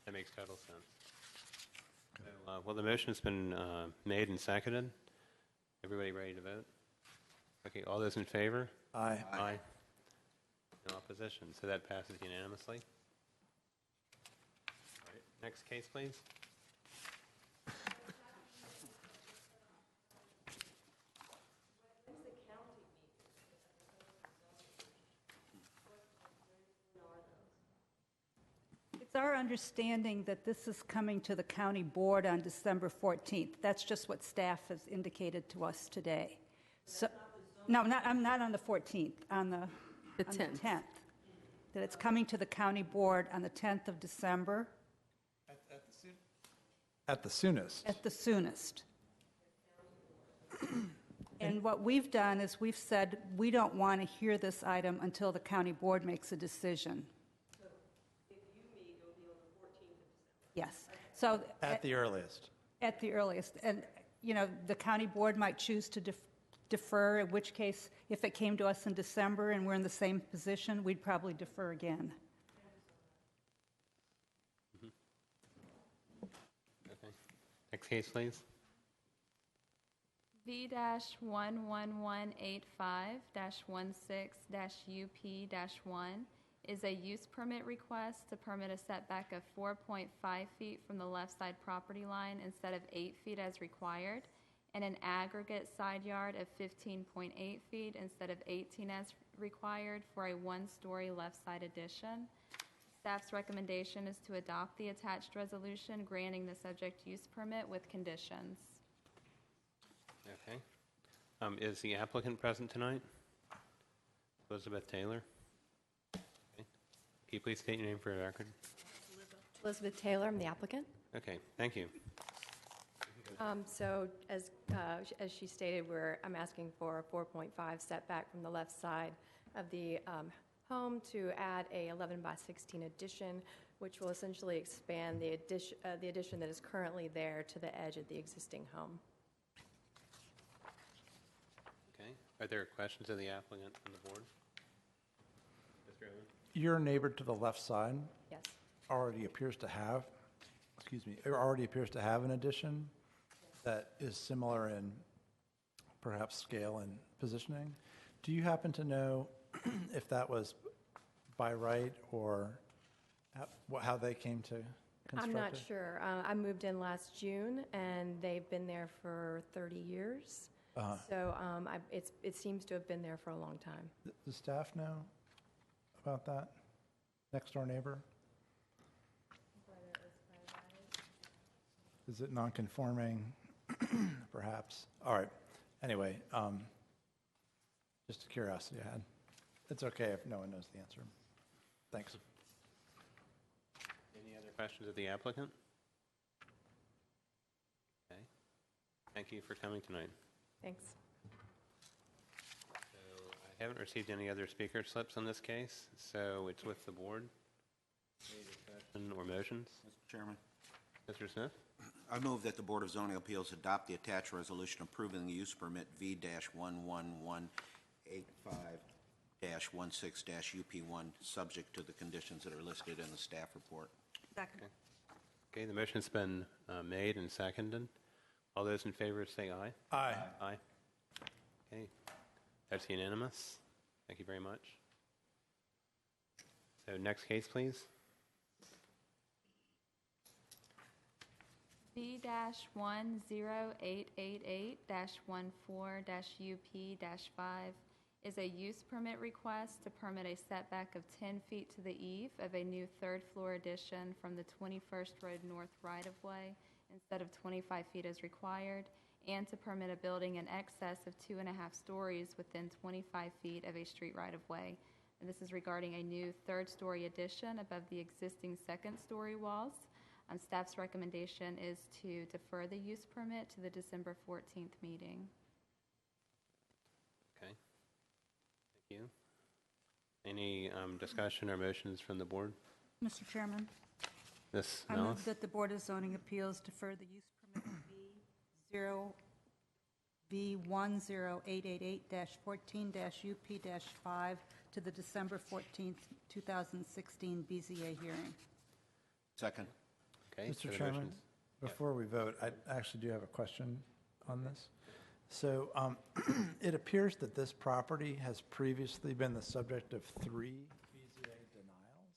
That makes total sense. So, well, the motion's been made and seconded. Everybody ready to vote? Okay, all those in favor? Aye. Aye. No opposition, so that passes unanimously. All right, next case, please. It's our understanding that this is coming to the county board on December 14th. That's just what staff has indicated to us today. So, no, I'm not on the 14th, on the 10th. That it's coming to the county board on the 10th of December. At the soonest. At the soonest. And what we've done is we've said we don't want to hear this item until the county board makes a decision. Yes. So At the earliest. At the earliest. And, the county board might choose to defer, in which case, if it came to us in December and we're in the same position, we'd probably defer again. Okay. Next case, please. V-11185-16-UP-1 is a use permit request to permit a setback of 4.5 feet from the left side property line instead of 8 feet as required, and an aggregate side yard of 15.8 feet instead of 18 as required for a one-story left side addition. Staff's recommendation is to adopt the attached resolution granting the subject use permit with conditions. Okay. Is the applicant present tonight? Elizabeth Taylor? Okay. Can you please state your name for the record? Elizabeth Taylor, I'm the applicant. Okay, thank you. So as she stated, I'm asking for a 4.5 setback from the left side of the home to add a 11 by 16 addition, which will essentially expand the addition that is currently there to the edge of the existing home. Okay. Are there questions of the applicant on the board? Mr. Owen? Your neighbor to the left side Yes. already appears to have an addition that is similar in perhaps scale and positioning. Do you happen to know if that was by right or how they came to construct I'm not it? sure. I moved in last June, and they've been there for 30 years. So it seems to have been there for a long time. Does staff know about that? Next door neighbor? Is it non-conforming? Perhaps. All right. Anyway, just a curiosity I had. It's okay if no one knows the answer. Thanks. Any other questions of the applicant? Okay. Thank you for coming tonight. Thanks. So I haven't received any other speaker slips on this case, so it's with the board. Any discussion or motions? Mr. Chairman, Mr. Smith? I move that the Board of Zoning Appeals adopt the attached resolution approving the use permit V-11185-16-UP1, subject to the conditions that are listed in the staff report. Second. Okay, the motion's been made and seconded. All those in favor say aye. Aye. Aye. Okay, that's unanimous. Thank you very much. So next case, please. B-10888-14-UP-5 is a use permit request to permit a setback of 10 feet to the eve of a new third-floor addition from the 21st Road North right-of-way instead of 25 feet as required, and to permit a building in excess of 2.5 stories within 25 feet of a street right-of-way. And this is regarding a new third-story addition above the existing second-story walls. Staff's recommendation is to defer the use permit to the December 14th meeting. Okay. Thank you. Any discussion or motions from the board? Mr. Chairman, Ms. I Nellis? move that the Board of Zoning Appeals defer the use permit V-10888-14-UP-5 to the December 14th, 2016 BZA hearing. Second. Okay. so Mr. the Chairman, motion's- before we vote, I actually do have a question on this. So it appears that this property has previously been the subject of 3 BZA denials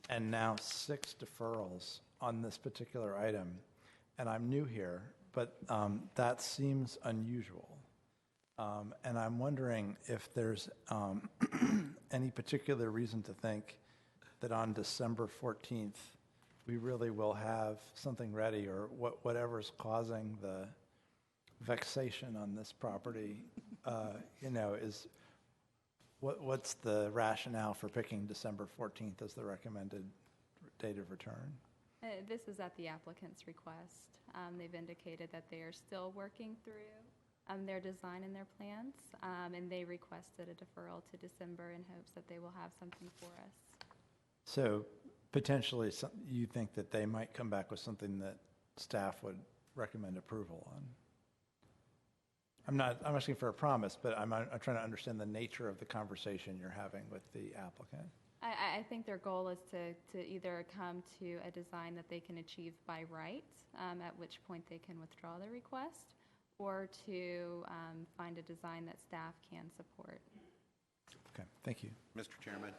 and now 6 deferrals on this particular item. And I'm new here, but that seems unusual. And I'm wondering if there's any particular reason to think that on December 14th, we really will have something ready, or whatever's causing the vexation on this property, is what's the rationale for picking December 14th as the recommended date of return? This is at the applicant's request. They've indicated that they are still working through their design and their plans, and they requested a deferral to December in hopes that they will have something for us. So potentially, you think that they might come back with something that staff would recommend approval on? I'm asking for a promise, but I'm trying to understand the nature of the conversation you're having with the applicant. I think their goal is to either come to a design that they can achieve by right, at which point they can withdraw their request, or to find a design that staff can support. Okay, thank you. Mr. Chairman,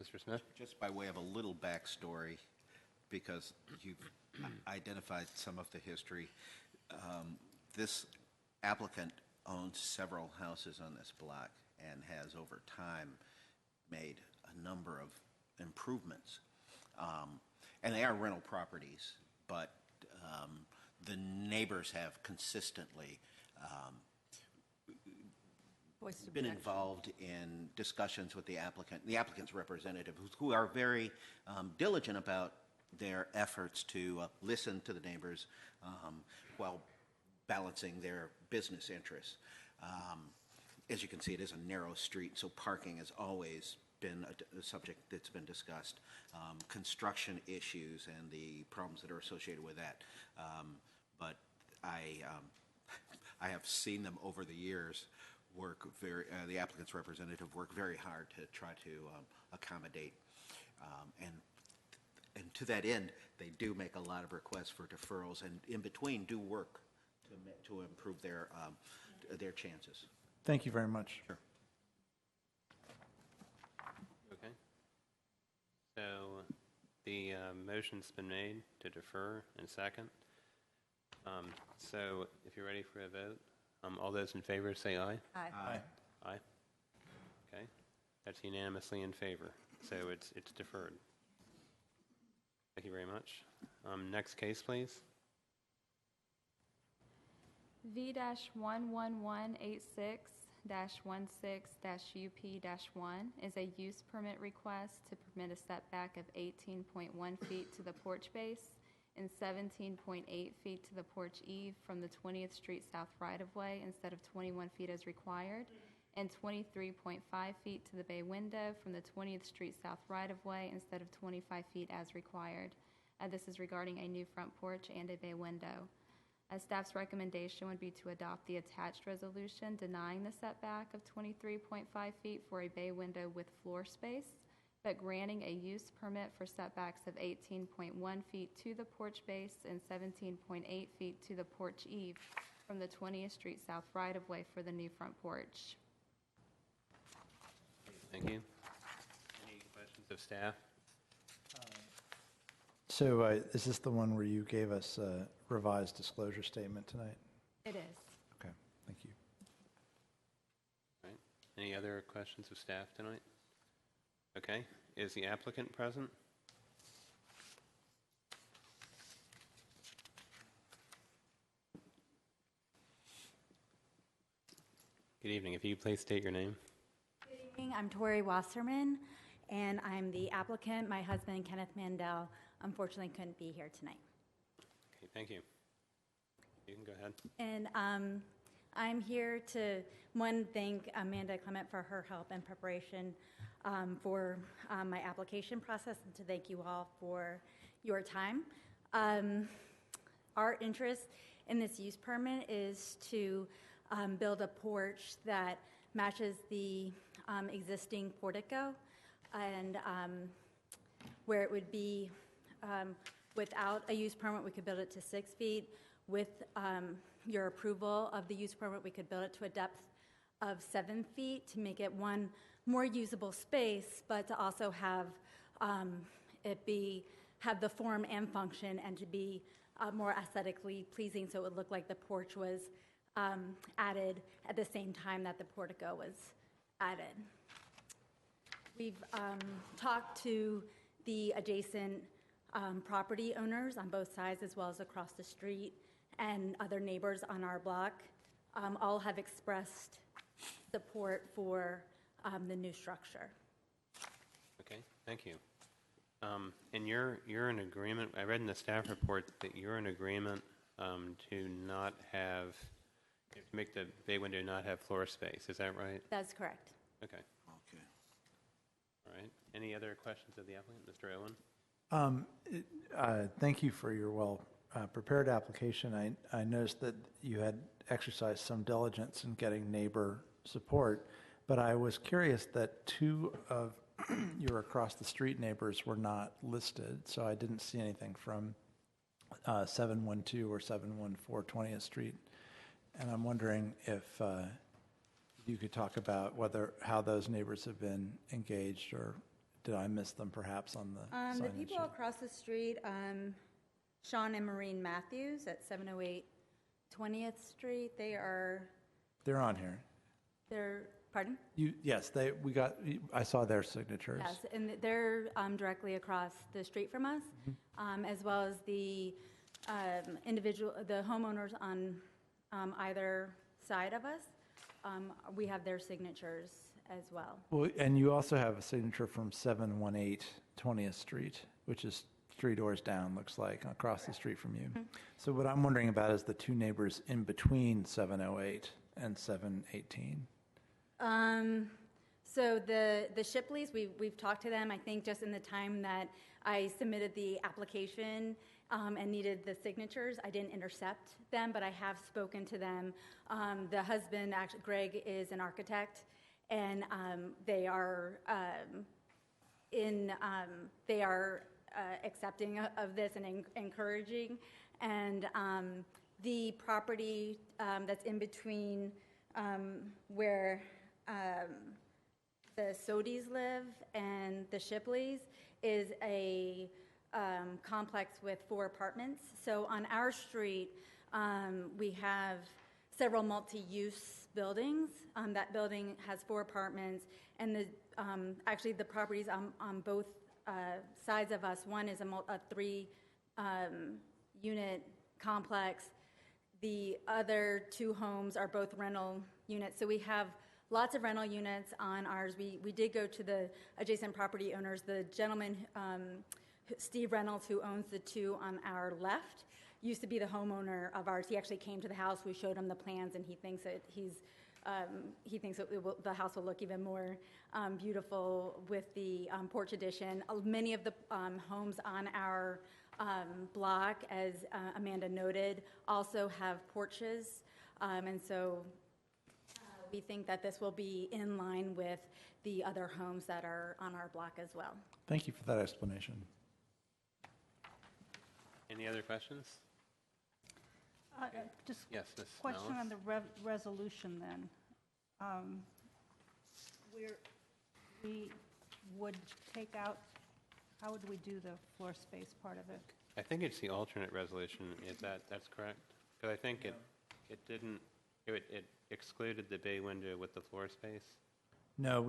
Mr. Smith? just by way of a little backstory, because you've identified some of the history, this applicant owns several houses on this block and has over time made a number of improvements. And they are rental properties, but the neighbors have consistently been involved in discussions with the applicant's representative, who are very diligent about their efforts to listen to the neighbors while balancing their business interests. As you can see, it is a narrow street, so parking has always been a subject that's been discussed. Construction issues and the problems that are associated with that. But I have seen them over the years work the applicant's representative work very hard to try to accommodate. And to that end, they do make a lot of requests for deferrals, and in between do work to improve their chances. Thank you very much. Sure. Okay. So the motion's been made to defer and second. So if you're ready for a vote, all those in favor say aye. Aye. Aye. Okay. That's unanimously in favor. So it's deferred. Thank you very much. Next case, please. V-11186-16-UP-1 is a use permit request to permit a setback of 18.1 feet to the porch base and 17.8 feet to the porch eave from the 20th Street South right-of-way instead of 21 feet as required, and 23.5 feet to the bay window from the 20th Street South right-of-way instead of 25 feet as required. This is regarding a new front porch and a bay window. Staff's recommendation would be to adopt the attached resolution denying the setback of 23.5 feet for a bay window with floor space, but granting a use permit for setbacks of 18.1 feet to the porch base and 17.8 feet to the porch eave from the 20th Street South right-of-way for the new front porch. Thank you. Any questions of staff? So is this the one where you gave us a revised disclosure statement tonight? It is. Okay, thank you. All right. Any other questions of staff tonight? Okay. Is the applicant present? Good evening. If you please state your name. Good evening. I'm Tori Wasserman, and I'm the applicant. My husband, Kenneth Mandel, unfortunately couldn't be here tonight. Okay, thank you. You can go ahead. And I'm here to, one, thank Amanda Clement for her help and preparation for my application process, and to thank you all for your time. Our interest in this use permit is to build a porch that matches the existing portico, and where it would be without a use permit, we could build it to 6 feet. With your approval of the use permit, we could build it to a depth of 7 feet to make it one more usable space, but to also have have the form and function, and to be more aesthetically pleasing, so it would look like the porch was added at the same time that the portico was added. We've talked to the adjacent property owners on both sides, as well as across the street, and other neighbors on our block. All have expressed support for the new structure. Okay, thank you. And you're in agreement, I read in the staff report that you're in agreement to not have, to make the bay window not have floor space, is that right? That's correct. Okay, Okay. all right. Any other questions of the applicant, Mr. Owen? Thank you for your well-prepared application. I noticed that you had exercised some diligence in getting neighbor support, but I was curious that 2 of your across-the-street neighbors were not listed, so I didn't see anything from 712 or 714 20th Street. And I'm wondering if you could talk about how those neighbors have been engaged, or did I miss them perhaps on the signage? The people across the street, Sean and Maureen Matthews at 708 20th Street, they're on here. Pardon? Yes, I saw their signatures. Yes, and they're directly across the street from us, as well as the the homeowners on either side of us. We have their signatures as well. Well, and you also have a signature from 718 20th Street, which is 3 doors down, looks like, across the street from you. So what I'm wondering about is the 2 neighbors in between 708 and 718. So the Shipleys, we've talked to them, I think, just in the time that I submitted the application and needed the signatures. I didn't intercept them, but I have spoken to them. The husband, actually, Greg, is an architect, and they are accepting of this and encouraging. And the property that's in between where the Sodis live and the Shipleys is a complex with 4 apartments. So on our street, we have several multi-use buildings. That building has 4 apartments, and actually the properties on both sides of us, one is a 3 unit complex. The other two homes are both rental units. So we have lots of rental units on ours. We did go to the adjacent property owners. The gentleman, Steve Reynolds, who owns the two on our left, used to be the homeowner of ours. He actually came to the house. We showed him the plans, and he thinks that the house will look even more beautiful with the porch addition. Many of the homes on our block, as Amanda noted, also have porches, and so we think that this will be in line with the other homes that are on our block as well. Thank you for that explanation. Any other questions? Just Yes, Ms. question Mellis? on the resolution then. We would take out, how would we do the floor space part of it? I think it's the alternate resolution. That's correct? Because I think it excluded the bay window with the floor space. No,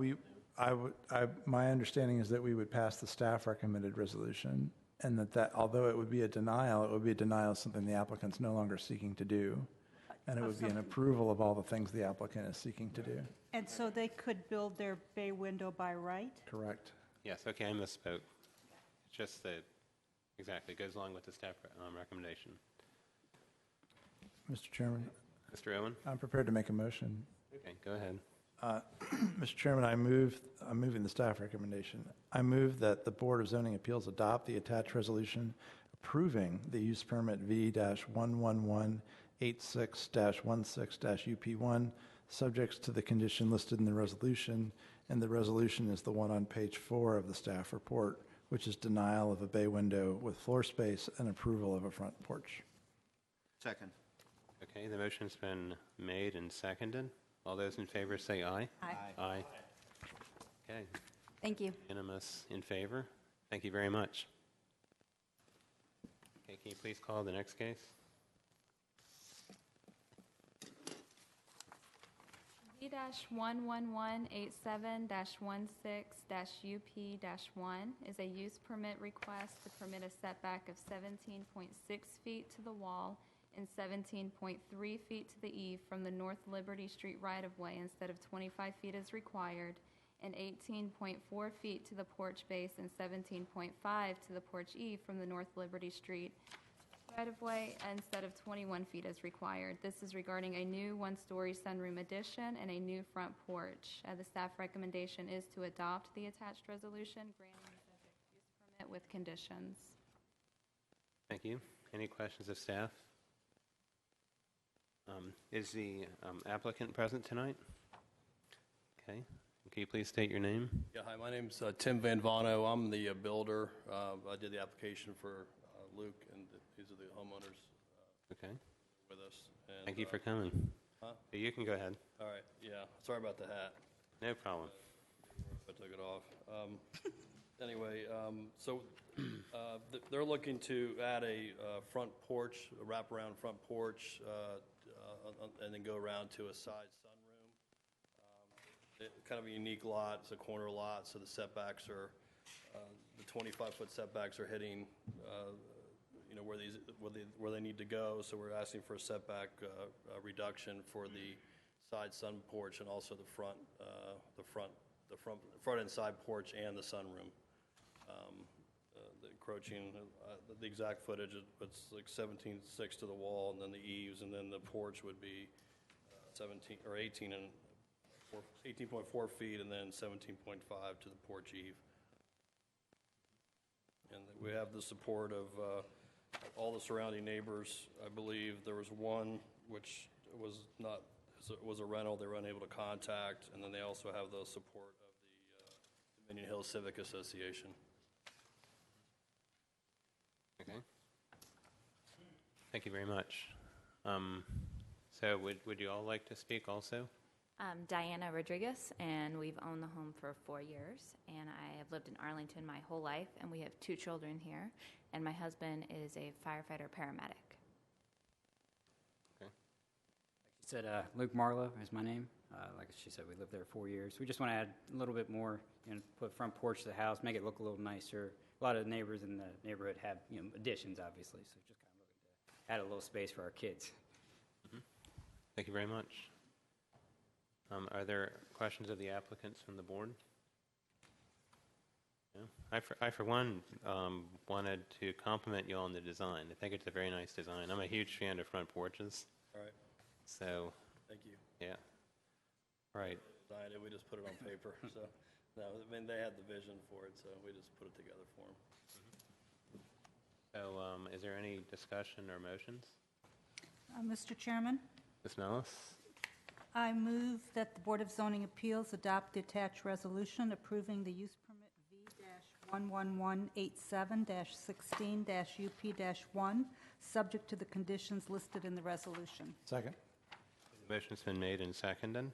my understanding is that we would pass the staff recommended resolution, and that although it would be a denial, it would be a denial of something the applicant's no longer seeking to do. And it would be an approval of all the things the applicant is seeking to do. And so they could build their bay window by right? Correct. Yes, okay, I misspoke. It's just that, exactly, goes along with the staff recommendation. Mr. Chairman, Mr. Owen? I'm prepared to make a motion. Okay, go ahead. Mr. Chairman, I'm moving the staff recommendation. I move that the Board of Zoning Appeals adopt the attached resolution approving the use permit V-11186-16-UP1, subjects to the condition listed in the resolution, and the resolution is the one on page 4 of the staff report, which is denial of a bay window with floor space and approval of a front porch. Second. Okay, the motion's been made and seconded. All those in favor say aye. Aye. Aye. Okay, Thank you. unanimous in favor. Thank you very much. Okay, can you please call the next case? V-11187-16-UP-1 is a use permit request to permit a setback of 17.6 feet to the wall and 17.3 feet to the eve from the North Liberty Street right-of-way instead of 25 feet as required, and 18.4 feet to the porch base and 17.5 to the porch eve from the North Liberty Street right-of-way instead of 21 feet as required. This is regarding a new one-story sunroom addition and a new front porch. The staff recommendation is to adopt the attached resolution, granting the subject use permit with conditions. Thank you. Any questions of staff? Is the applicant present tonight? Okay. Can you please state your name? Yeah, hi, my name's Tim Van Vano. I'm the builder. I did the application for Luke, and these are the homeowners Okay. with us. And, Thank you for coming. Huh? You can go ahead. All right, yeah, sorry about the hat. No problem. I took it off. Anyway, so they're looking to add a front porch, a wraparound front porch, and then go around to a side sunroom. Kind of a unique lot. It's a corner lot, so the setbacks are, the 25-foot setbacks are hitting, where they need to go. So we're asking for a setback reduction for the side sun porch and also the front and side porch and the sunroom. The encroaching, the exact footage, it's like 17.6 to the wall, and then the eaves, and then the porch would be 17 or 18.4 feet, and then 17.5 to the porch eave. And we have the support of all the surrounding neighbors. I believe there was one which was a rental they were unable to contact, and then they also have the support of the Dominion Hills Civic Association. Okay. Thank you very much. So would you all like to speak also? Diana Rodriguez, and we've owned the home for 4 years, and I have lived in Arlington my whole life, and we have 2 children here, and my husband is a firefighter paramedic. Okay. Like she said, Luke Marlowe is my name. Like she said, we lived there 4 years. We just want to add a little bit more, put a front porch to the house, make it look a little nicer. A lot of the neighbors in the neighborhood have, additions, obviously, so just kind of looking to add a little space for our kids. Thank you very much. Are there questions of the applicants from the board? No? I, for one, wanted to compliment you on the design. I think it's a very nice design. I'm a huge fan of front porches. All right, So, thank you. yeah. Right. Designed it, we just put it on paper, so, no, I mean, they had the vision for it, so we just put it together for them. So, is there any discussion or motions? Mr. Chairman, Ms. Mellis? I move that the Board of Zoning Appeals adopt the attached resolution approving the use permit V-11187-16-UP-1, subject to the conditions listed in the resolution. Second. The motion's been made and seconded.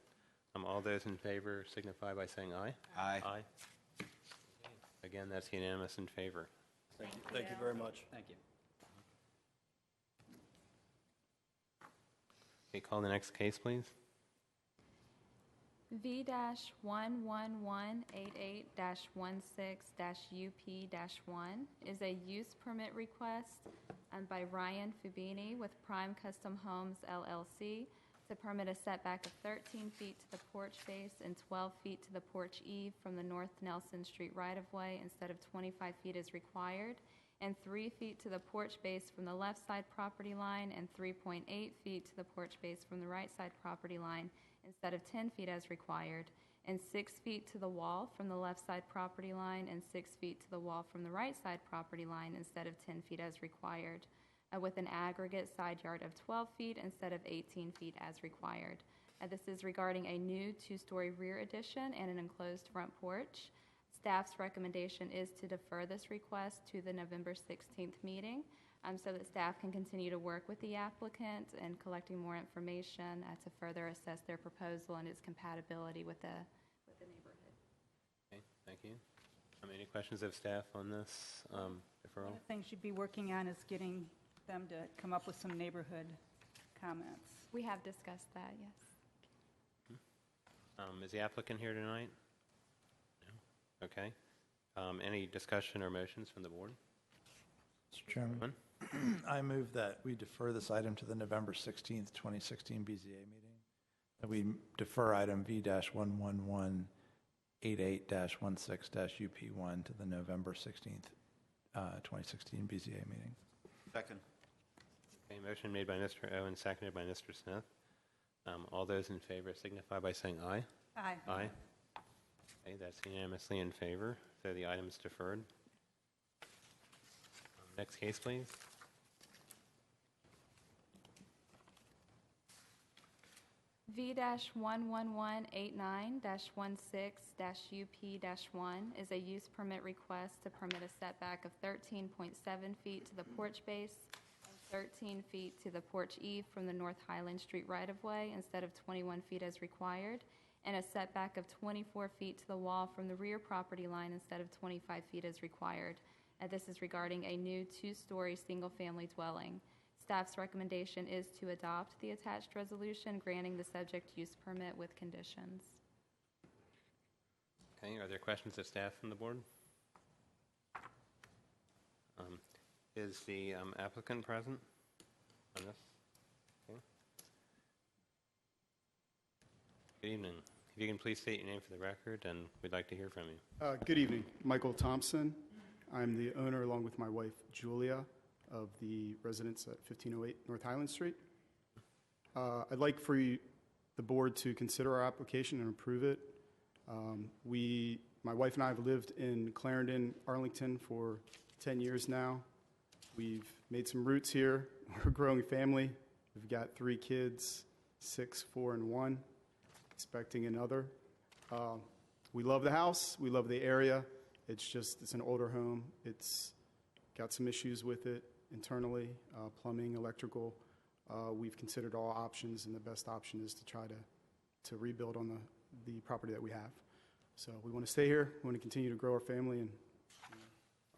All those in favor signify by saying aye. Aye. Aye. Again, that's unanimous in favor. Thank you very much. Thank you. Okay, call the next case, please. V-11188-16-UP-1 is a use permit request by Ryan Fubini with Prime Custom Homes LLC to permit a setback of 13 feet to the porch base and 12 feet to the porch eve from the North Nelson Street right-of-way instead of 25 feet as required, and 3 feet to the porch base from the left side property line and 3.8 feet to the porch base from the right side property line instead of 10 feet as required, and 6 feet to the wall from the left side property line and 6 feet to the wall from the right side property line instead of 10 feet as required, with an aggregate side yard of 12 feet instead of 18 feet as required. This is regarding a new 2-story rear addition and an enclosed front porch. Staff's recommendation is to defer this request to the November 16th meeting so that staff can continue to work with the applicant and collecting more information to further assess their proposal and its compatibility with the neighborhood. Okay, thank you. Any questions of staff on this One deferral? of the things you'd be working on is getting them to come up with some neighborhood comments. We have discussed that, yes. Is the applicant here tonight? No? Okay. Any discussion or motions from the board? Mr. Chairman, I move that we defer this item to the November 16th, 2016 BZA meeting. That we defer item V-11188-16-UP1 to the November 16th, 2016 BZA meeting. Second. Okay, motion made by Mr. Owen, seconded by Mr. Smith. All those in favor signify by saying aye. Aye. Aye. Okay, that's unanimously in favor, so the item is deferred. Next case, please. V-11189-16-UP-1 is a use permit request to permit a setback of 13.7 feet to the porch base and 13 feet to the porch eve from the North Highland Street right-of-way instead of 21 feet as required, and a setback of 24 feet to the wall from the rear property line instead of 25 feet as required. This is regarding a new 2-story single-family dwelling. Staff's recommendation is to adopt the attached resolution granting the subject use permit with conditions. Okay, are there questions of staff from the board? Is the applicant present on this? Okay. Good evening. If you can please state your name for the record, and we'd like to hear from you. Good evening. Michael Thompson. I'm the owner, along with my wife, Julia, of the residence at 1508 North Highland Street. I'd like for the board to consider our application and approve it. My wife and I have lived in Clarendon, Arlington for 10 years now. We've made some roots here. We're a growing family. We've got 3 kids, 6, 4, and 1, expecting another. We love the house. We love the area. It's an older home. It's got some issues with it internally, plumbing, electrical. We've considered all options, and the best option is to try to rebuild on the property that we have. So we want to stay here. We want to continue to grow our family and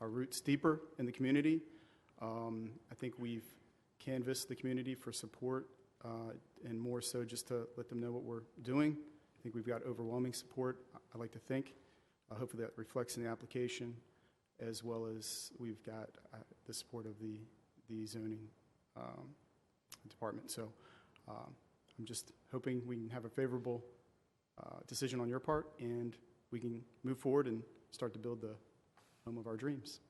our roots deeper in the community. I think we've canvassed the community for support, and more so just to let them know what we're doing. I think we've got overwhelming support, I like to think. Hopefully that reflects in the application, as well as we've got the support of the zoning department. So I'm I'm just hoping we can have a favorable decision on your part, and we can move forward and start to build the home of our dreams.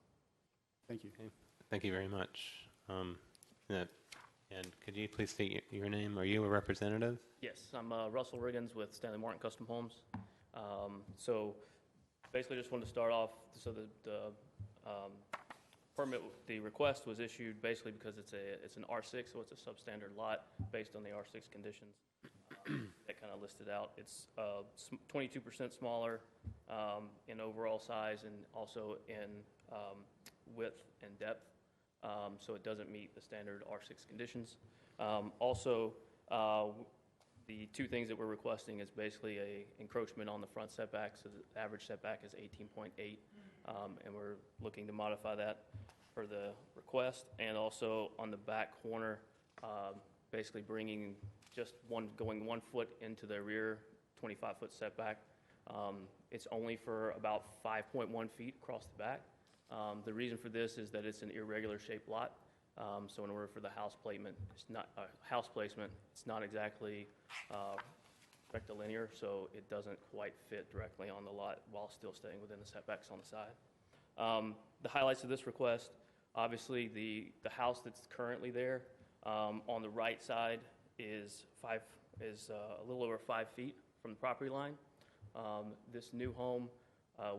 Thank you. Okay. Thank you very much. And could you please state your name? Are you a representative? Yes, I'm Russell Riggins with Stanley Martin Custom Homes. So basically just wanted to start off, so the permit, the request was issued basically because it's an R6, so it's a substandard lot based on the R6 conditions that kind of listed out. It's 22% smaller in overall size and also in width and depth. So it doesn't meet the standard R6 conditions. Also, the two things that we're requesting is basically a encroachment on the front setback, so the average setback is 18.8, and we're looking to modify that for the request. And also on the back corner, basically bringing just going 1 foot into the rear 25-foot setback. It's only for about 5.1 feet across the back. The reason for this is that it's an irregular shaped lot. So in order for the house placement, it's not exactly rectilinear, so it doesn't quite fit directly on the lot while still staying within the setbacks on the side. The highlights of this request, obviously the house that's currently there on the right side is a little over 5 feet from the property line. This new home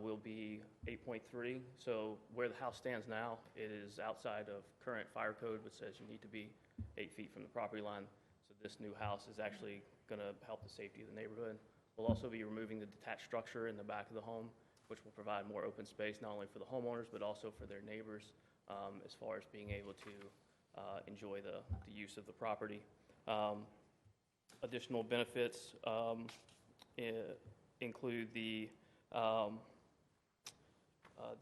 will be 8.3. So where the house stands now, it is outside of current fire code, which says you need to be 8 feet from the property line. So this new house is actually going to help the safety of the neighborhood. We'll also be removing the detached structure in the back of the home, which will provide more open space not only for the homeowners but also for their neighbors as far as being able to enjoy the use of the property. Additional benefits include the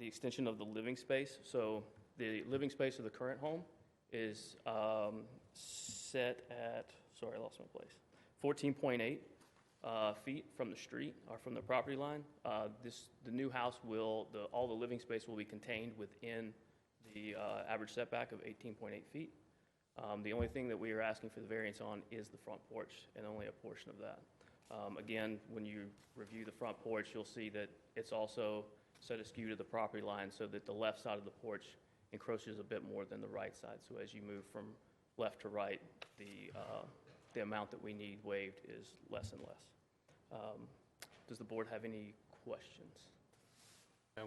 extension of the living space. So the living space of the current home is set at, sorry, I lost my place, 14.8 feet from the street or from the property line. The new house all the living space will be contained within the average setback of 18.8 feet. The only thing that we are asking for the variance on is the front porch and only a portion of that. Again, when you review the front porch, you'll see that it's also set askew to the property line so that the left side of the porch encroaches a bit more than the right side. So as you move from left to right, the amount that we need waived is less and less. Does the board have any questions? I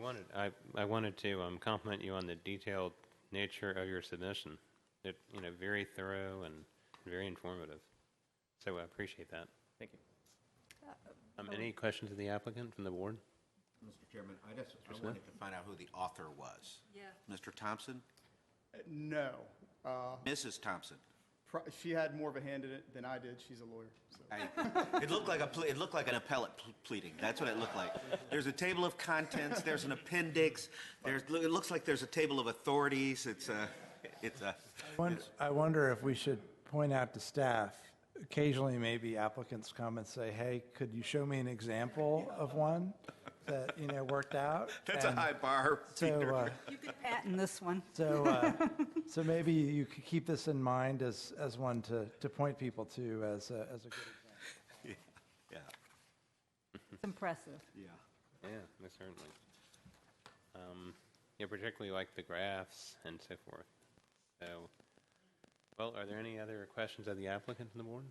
wanted to compliment you on the detailed nature of your submission. It, very thorough and very informative. So I appreciate that. Thank you. Any questions of the applicant from the board? Mr. Chairman, I wanted to find out who the author was. Yeah. Mr. Thompson? No. Mrs. Thompson? She had more of a hand in it than I did. She's a lawyer. So. It looked like an appellate pleading. That's what it looked like. There's a table of contents. There's an appendix. It looks like there's a table of authorities. I wonder if we should point out to staff, occasionally maybe applicants come and say, hey, could you show me an example of one that, worked out? That's a high bar, Peter. You could patent this one. So maybe you could keep this in mind as one to point people to as a good example. Yeah. It's impressive. Yeah. Yeah, most certainly. Particularly like the graphs and so forth. So, well, are there any other questions of the applicant and the board?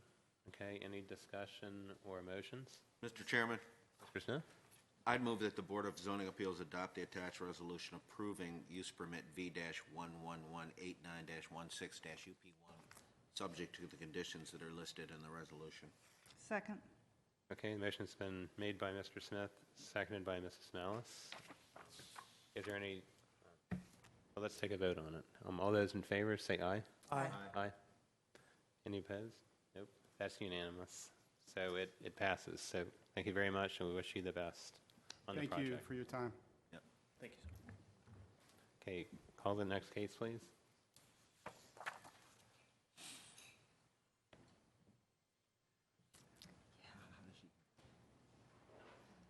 Okay, any discussion or motions? Mr. Chairman? Mr. Smith? I'd move that the Board of Zoning Appeals adopt the attached resolution approving use permit V-11189-16-UP1, subject to the conditions that are listed in the resolution. Second. Okay, the motion's been made by Mr. Smith, seconded by Mrs. Malice. Is there any... well, let's take a vote on it. All those in favor, say aye. Aye. Aye. Any opposed? Nope. That's unanimous. So it passes. So thank you very much, and we wish you the best on the project. Thank you for your time. Yep. Thank you, sir. Okay, call the next case, please.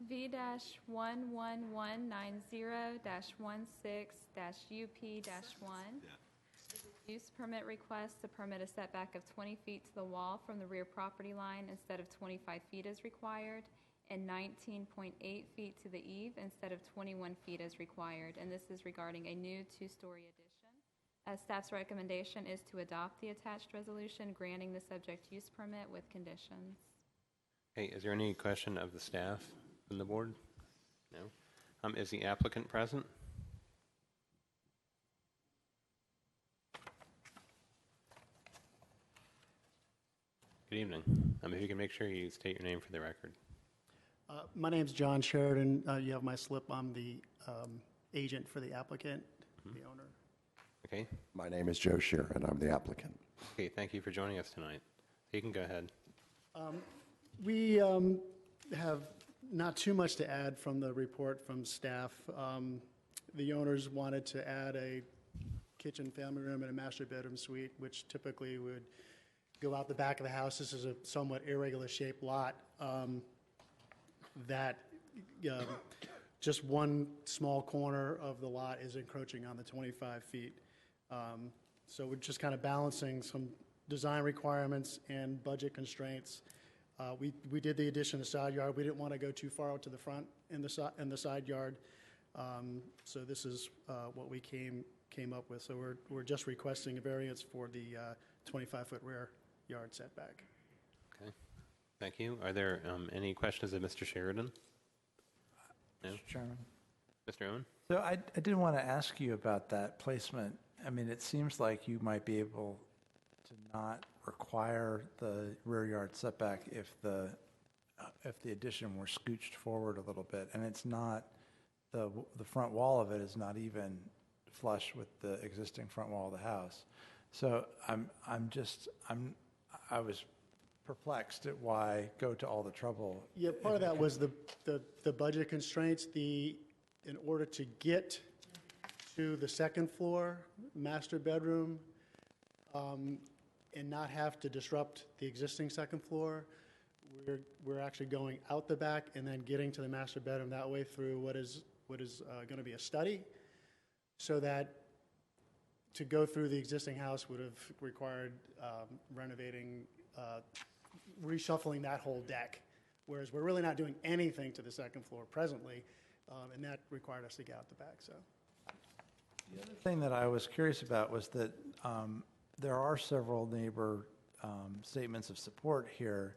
V-11190-16-UP-1. Use permit request to permit a setback of 20 feet to the wall from the rear property line instead of 25 feet as required, and 19.8 feet to the eve instead of 21 feet as required. And this is regarding a new two-story addition. Staff's recommendation is to adopt the attached resolution granting the subject use permit with conditions. Okay, is there any question of the staff from the board? No. Is the applicant present? Good evening. If you can make sure you state your name for the record. My name's John Sheridan. You have my slip. I'm the agent for the applicant, the owner. Okay. My name is Joe Sheridan. I'm the applicant. Okay, thank you for joining us tonight. You can go ahead. We have not too much to add from the report from staff. The owners wanted to add a kitchen, family room, and a master bedroom suite, which typically would go out the back of the house. This is a somewhat irregular shaped lot that just one small corner of the lot is encroaching on the 25 feet. So we're just kind of balancing some design requirements and budget constraints. We did the addition of the side yard. We didn't want to go too far out to the front in the side yard. So this is what we came up with. So we're just requesting a variance for the 25-foot rear yard setback. Okay, thank you. Are there any questions of Mr. Sheridan? No? Mr. Chairman. Mr. Owen? So I did want to ask you about that placement. I mean, it seems like you might be able to not require the rear yard setback if the addition were scooched forward a little bit, and it's not, the front wall of it is not even flush with the existing front wall of the house. So I was perplexed at why go to all the trouble. Yeah, part of that was the budget constraints. In order to get to the second floor master bedroom and not have to disrupt the existing second floor, we're actually going out the back and then getting to the master bedroom that way through what is going to be a study, so that to go through the existing house would have required renovating, reshuffling that whole deck, whereas we're really not doing anything to the second floor presently, and that required us to get out the back. So the other thing that I was curious about was that there are several neighbor statements of support here,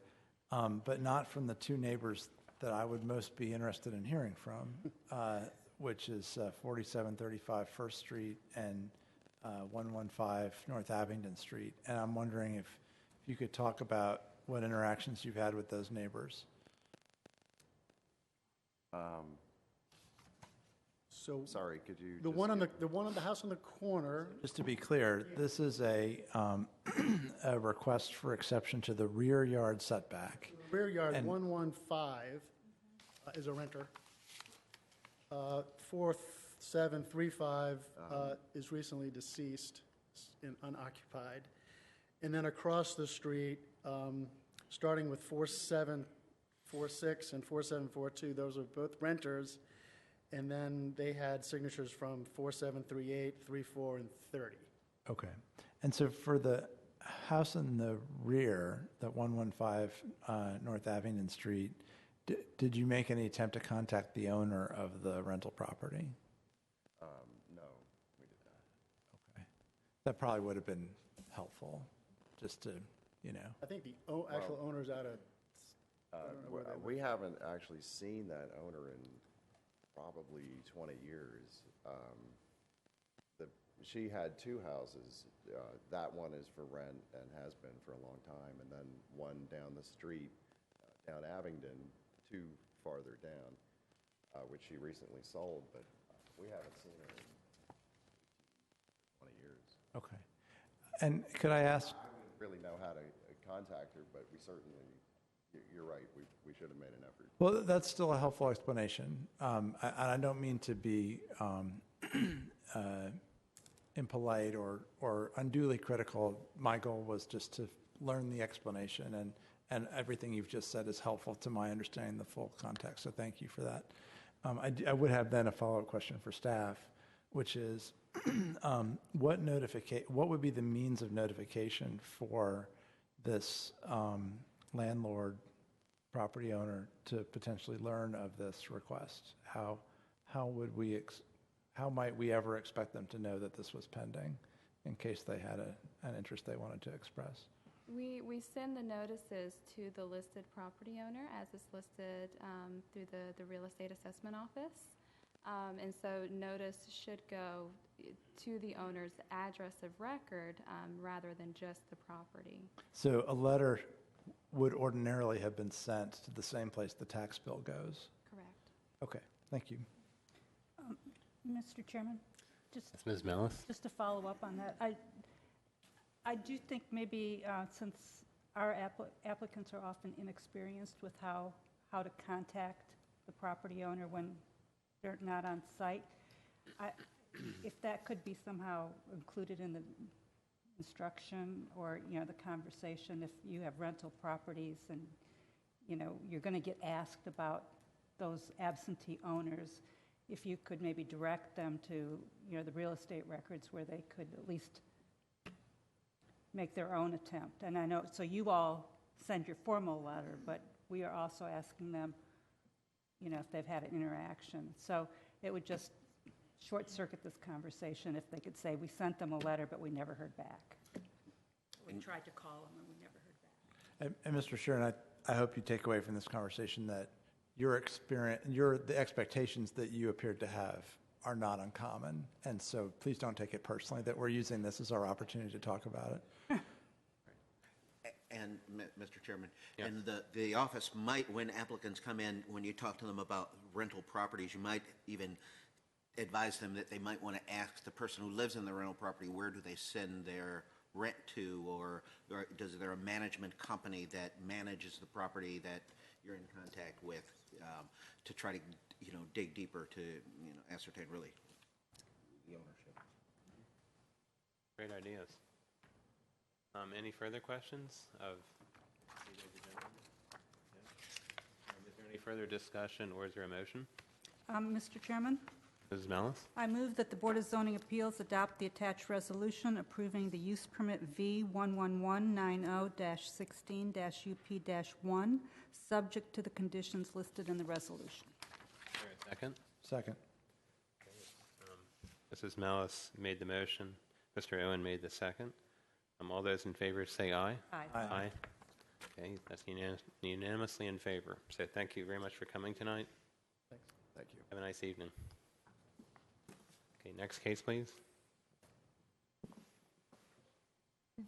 but not from the two neighbors that I would most be interested in hearing from, which is 4735 First Street and 115 North Abingdon Street. And I'm wondering if you could talk about what interactions you've had with those neighbors. So sorry, could you? The one on the house on the corner. Just to be clear, this is a request for exception to the rear yard setback. Rear yard 115 is a renter. 4735 is recently deceased and unoccupied. And then across the street, starting with 4746 and 4742, those are both renters. And then they had signatures from 4738, 34, and 30. Okay. And so for the house in the rear, that 115 North Abingdon Street, did you make any attempt to contact the owner of the rental property? No, we did not. Okay. That probably would have been helpful, just to, I think the actual owner's out of. We haven't actually seen that owner in probably 20 years. She had two houses. That one is for rent and has been for a long time, and then one down the street, down Abingdon, two farther down, which she recently sold, but we haven't seen her in 20 years. Okay. And could I ask? I wouldn't really know how to contact her, but we certainly, you're right, we should have made an effort. Well, that's still a helpful explanation. I don't mean to be impolite or unduly critical. My goal was just to learn the explanation, and everything you've just said is helpful to my understanding the full context, so thank you for that. I would have then a follow-up question for staff, which is, what would be the means of notification for this landlord, property owner to potentially learn of this request? How might we ever expect them to know that this was pending in case they had an interest they wanted to express? We send the notices to the listed property owner as is listed through the real estate assessment office. And so notice should go to the owner's address of record rather than just the property. So a letter would ordinarily have been sent to the same place the tax bill goes? Correct. Okay, thank you. Mr. Chairman, That's Ms. Mellis. just to follow up on that, I do think maybe since our applicants are often inexperienced with how to contact the property owner when they're not on site, if that could be somehow included in the instruction or, the conversation, if you have rental properties and, you're going to get asked about those absentee owners, if you could maybe direct them to, the real estate records where they could at least make their own attempt. And I know, so you all send your formal letter, but we are also asking them, if they've had an interaction. So it would just short-circuit this conversation if they could say, we sent them a letter, but we never heard back. We tried to call them, and we never heard back. And Mr. Sharon, I hope you take away from this conversation that your experience, the expectations that you appeared to have are not uncommon. And so please don't take it personally that we're using this as our opportunity to talk about it. And, Mr. Chairman, and the office might, when applicants come in, when you talk to them about rental properties, you might even advise them that they might want to ask the person who lives in the rental property, where do they send their rent to, or is there a management company that manages the property that you're in contact with, to try to, dig deeper to, ascertain really the ownership. Great ideas. Any further questions of either of the gentlemen? No? Is there any further discussion, or is there a motion? Mr. Chairman? Mrs. Mellis? I move that the Board of Zoning Appeals adopt the attached resolution approving the use permit V11190-16-UP-1, subject to the conditions listed in the resolution. Is there a second? Second. Mrs. Mellis made the motion. Mr. Owen made the second. All those in favor say aye. Aye. Aye. Okay, that's unanimously in favor. So thank you very much for coming tonight. Thanks. Thank you. Have a nice evening. Okay, next case, please.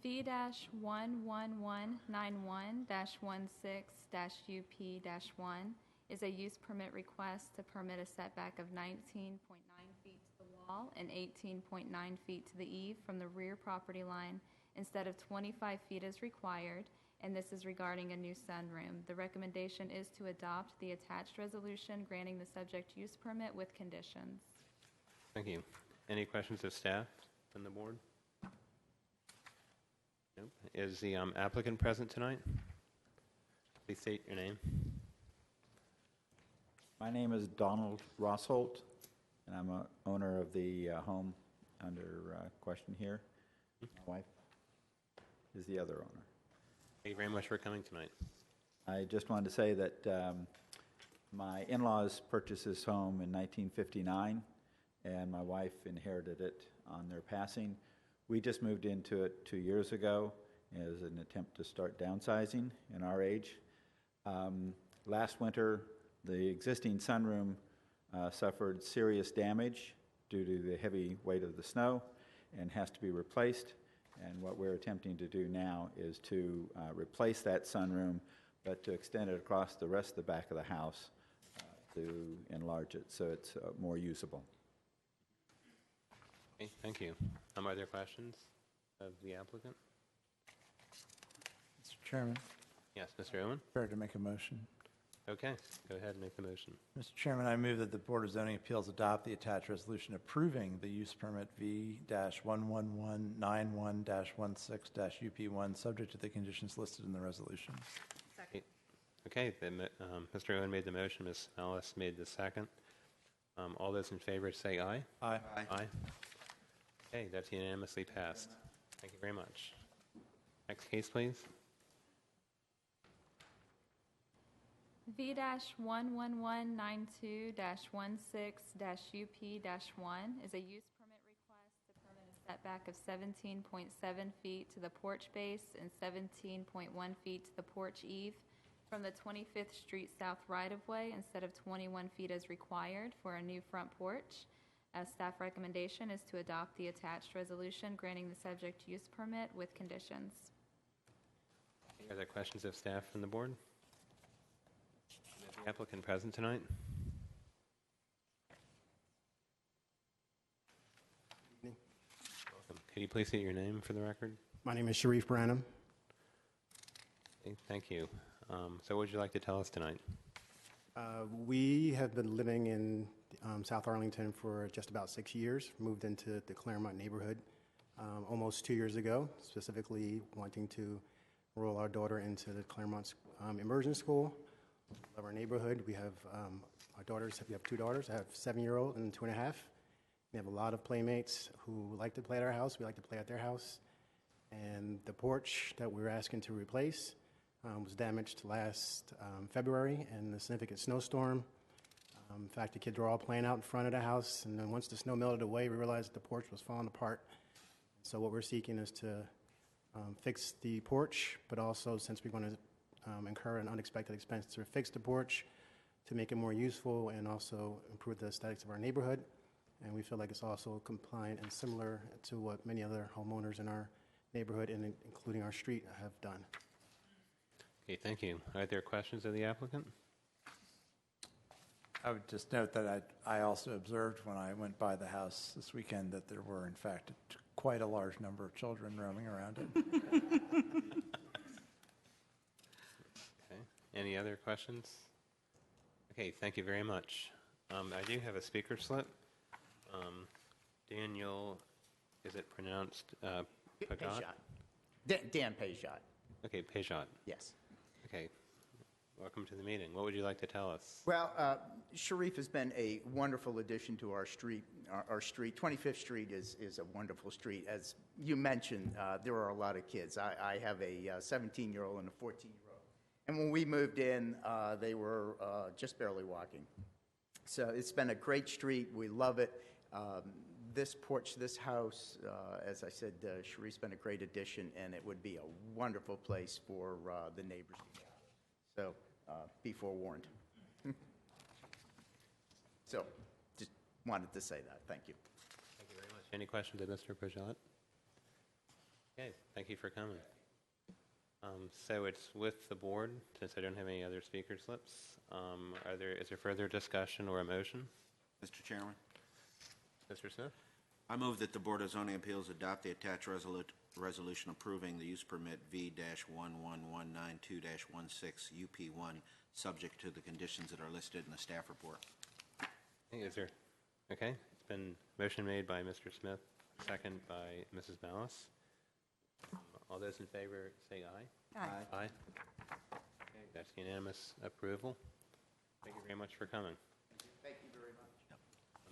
V-11191-16-UP-1 is a use permit request to permit a setback of 19.9 feet to the wall and 18.9 feet to the eave from the rear property line instead of 25 feet as required, and this is regarding a new sunroom. The recommendation is to adopt the attached resolution granting the subject use permit with conditions. Thank you. Any questions of staff from the board? Nope. Is the applicant present tonight? Please state your name. My name is Donald Rossholt, and I'm a owner of the home under question here. My wife is the other owner. Thank you very much for coming tonight. I just wanted to say that my in-laws purchased this home in 1959, and my wife inherited it on their passing. We just moved into it 2 years ago as an attempt to start downsizing in our age. Last winter, the existing sunroom suffered serious damage due to the heavy weight of the snow and has to be replaced. And what we're attempting to do now is to replace that sunroom, but to extend it across the rest of the back of the house to enlarge it so it's more usable. Okay, thank you. Are there questions of the applicant? Mr. Chairman? Yes, Mr. Owen? Prepared to make a motion. Okay, go ahead and make the motion. Mr. Chairman, I move that the Board of Zoning Appeals adopt the attached resolution approving the use permit V-11191-16-UP1, subject to the conditions listed in the resolution. Second. Okay, Mr. Owen made the motion. Ms. Ellis made the second. All those in favor say aye. Aye. Aye. Okay, that's unanimously passed. Thank you very much. Next case, please. V-11192-16-UP-1 is a use permit request to permit a setback of 17.7 feet to the porch base and 17.1 feet to the porch eave from the 25th Street South right-of-way instead of 21 feet as required for a new front porch. Staff recommendation is to adopt the attached resolution granting the subject use permit with conditions. Any other questions of staff from the board? Is the applicant present tonight? Welcome. Could you please state your name for the record? My name is Sharif Branham. Okay, thank you. So what would you like to tell us tonight? We have been living in South Arlington for just about 6 years, moved into the Claremont neighborhood almost 2 years ago, specifically wanting to enroll our daughter into the Claremont immersion school. Love our neighborhood. We have our daughters, we have 2 daughters. I have a 7-year-old and 2.5. We have a lot of playmates who like to play at our house. We like to play at their house. And the porch that we're asking to replace was damaged last February in a significant snowstorm. In fact, the kids were all playing out in front of the house, and then once the snow melted away, we realized the porch was falling apart. So what we're seeking is to fix the porch, but also, since we're going to incur an unexpected expense to fix the porch, to make it more useful and also improve the aesthetics of our neighborhood. And we feel like it's also compliant and similar to what many other homeowners in our neighborhood, and including our street, have done. Okay, thank you. Are there questions of the applicant? I would just note that I also observed when I went by the house this weekend that there were, in fact, quite a large number of children roaming around it. Okay. Any other questions? Okay, thank you very much. I do have a speaker slip. Daniel, is it pronounced Pagat? Dan Pejot. Okay, Pejot. Yes. Okay. Welcome to the meeting. What would you like to tell us? Well, Sharif has been a wonderful addition to our street. Our street, 25th Street, is a wonderful street. As you mentioned, there are a lot of kids. I have a 17-year-old and a 14-year-old. And when we moved in, they were just barely walking. So it's been a great street. We love it. This porch, this house, as I said, Sharif's been a great addition, and it would be a wonderful place for the neighbors to gather. So be forewarned. So just wanted to say that. Thank you. Thank you very much. Any questions of Mr. Pejot? Okay, thank you for coming. So it's with the board, since I don't have any other speaker slips. Is there further discussion or a motion? Mr. Chairman? Mr. Smith? I move that the Board of Zoning Appeals adopt the attached resolution approving the use permit V-11192-16 UP1, subject to the conditions that are listed in the staff report. Hey, okay, it's been motion made by Mr. Smith, second by Mrs. Malice. All those in favor say aye. Aye. Aye. Okay, that's unanimous approval. Thank you very much for coming. Thank you very much.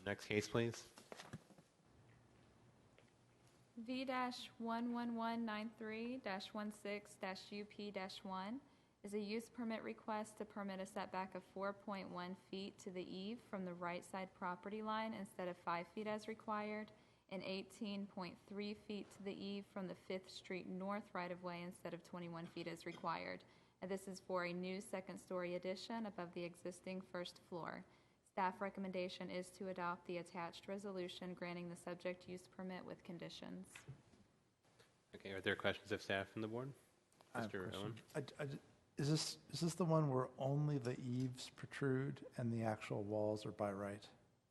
Next case, please. V-11193-16-UP-1 is a use permit request to permit a setback of 4.1 feet to the eave from the right side property line instead of 5 feet as required, and 18.3 feet to the eve from the 5th Street North right-of-way instead of 21 feet as required. And this is for a new second-story addition above the existing first floor. Staff recommendation is to adopt the attached resolution granting the subject use permit with conditions. Okay, are there questions of staff from the board? I have a Mr. question. Owen? Is this the one where only the eaves protrude and the actual walls are by right?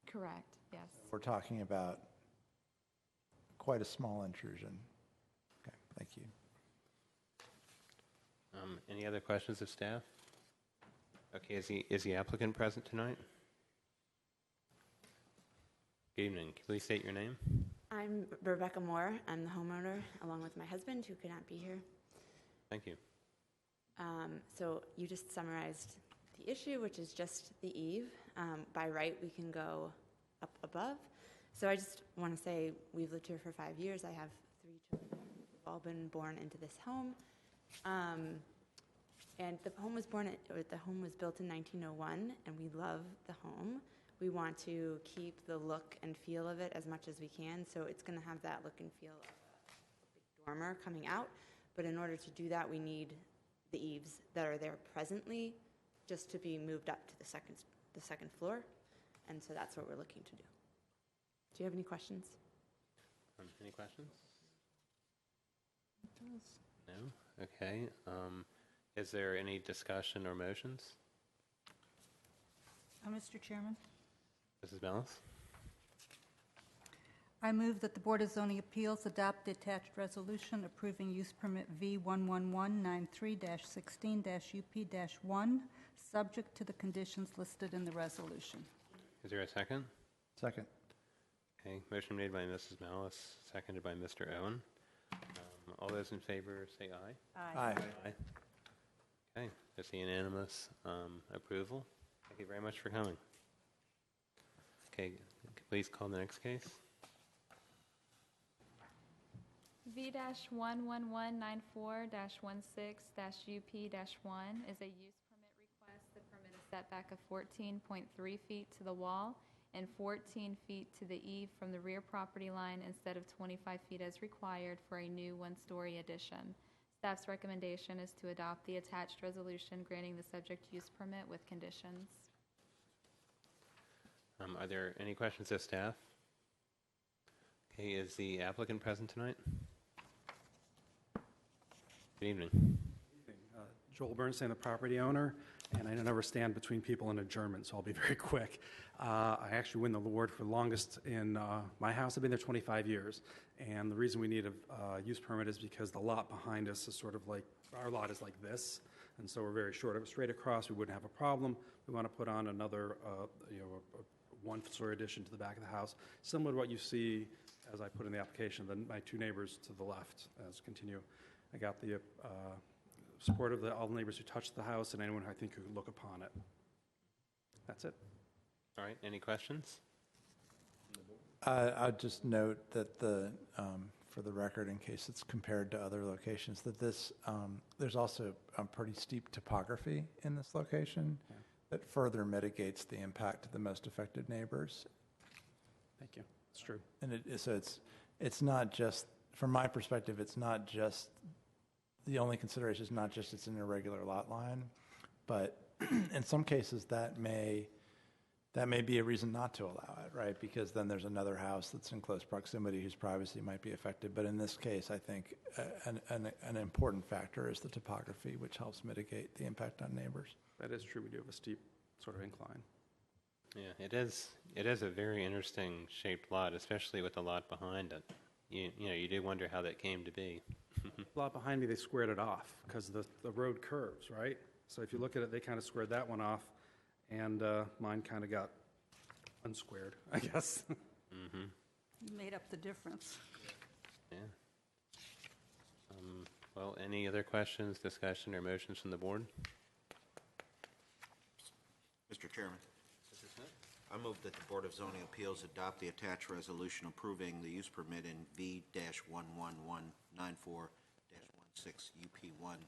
Correct, yes. We're talking about quite a small intrusion. Okay, thank you. Any other questions of staff? Okay, is the applicant present tonight? Good evening. Can you please state your name? I'm Rebecca Moore. I'm the homeowner, along with my husband, who could not be here. Thank you. So you just summarized the issue, which is just the eave. By right, we can go up above. So I just want to say we've lived here for 5 years. I have 3 children who've all been born into this home. And the home was built in 1901, and we love the home. We want to keep the look and feel of it as much as we can, so it's going to have that look and feel of a big dormer coming out. But in order to do that, we need the eaves that are there presently just to be moved up to the second floor, and so that's what we're looking to do. Do you have any questions? Any questions? No? Okay. Is there any discussion or motions? Mr. Chairman, Mrs. Bellis? I move that the Board of Zoning Appeals adopt the attached resolution approving use permit V11193-16-UP-1, subject to the conditions listed in the resolution. Is there a second? Second. Okay. Motion made by Mrs. Bellis, seconded by Mr. Owen. All those in favor say aye. Aye. Aye. Okay. That's a unanimous approval. Thank you very much for coming. Okay. Please call the next case. V-11194-16-UP-1 is a use permit request to permit a setback of 14.3 feet to the wall and 14 feet to the eave from the rear property line instead of 25 feet as required for a new one-story addition. Staff's recommendation is to adopt the attached resolution granting the subject use permit with conditions. Are there any questions of staff? Okay. Is the applicant present tonight? Good evening. Joel Bernstein, the property owner, and I never stand between people and adjournment, so I'll be very quick. I actually win the award for the longest in my house. I've been there 25 years, and the reason we need a use permit is because the lot behind us is sort of like, our lot is like this, and so we're very short of it. Straight across, we wouldn't have a problem. We want to put on another, a one-story addition to the back of the house, similar to what you see, as I put in the application, my 2 neighbors to the left, as continue. I got the support of all the neighbors who touched the house and anyone I think who could look upon it. That's it. All right. Any questions? I'd just note that for the record, in case it's compared to other locations, that there's also a pretty steep topography in this location that further mitigates the impact to the most affected neighbors. Thank you. It's true. And it's not just, from my perspective, it's not just, the only consideration is not just it's an irregular lot line, but in some cases that may be a reason not to allow it, right? Because then there's another house that's in close proximity whose privacy might be affected. But in this case, I think an important factor is the topography, which helps mitigate the impact on neighbors. That is true. We do have a steep sort of incline. Yeah, it is a very interesting shaped lot, especially with the lot behind it. You do wonder how that came to be. The lot behind me, they squared it off because the road curves, right? So if you look at it, they kind of squared that one off, and mine kind of got unsquared, I guess. Mm-hmm. You made up the difference. Yeah. Well, any other questions, discussion, or motions from the board? Mr. Chairman, I move that the Board of Zoning Appeals adopt the attached resolution approving the use permit in V-11194-16UP1,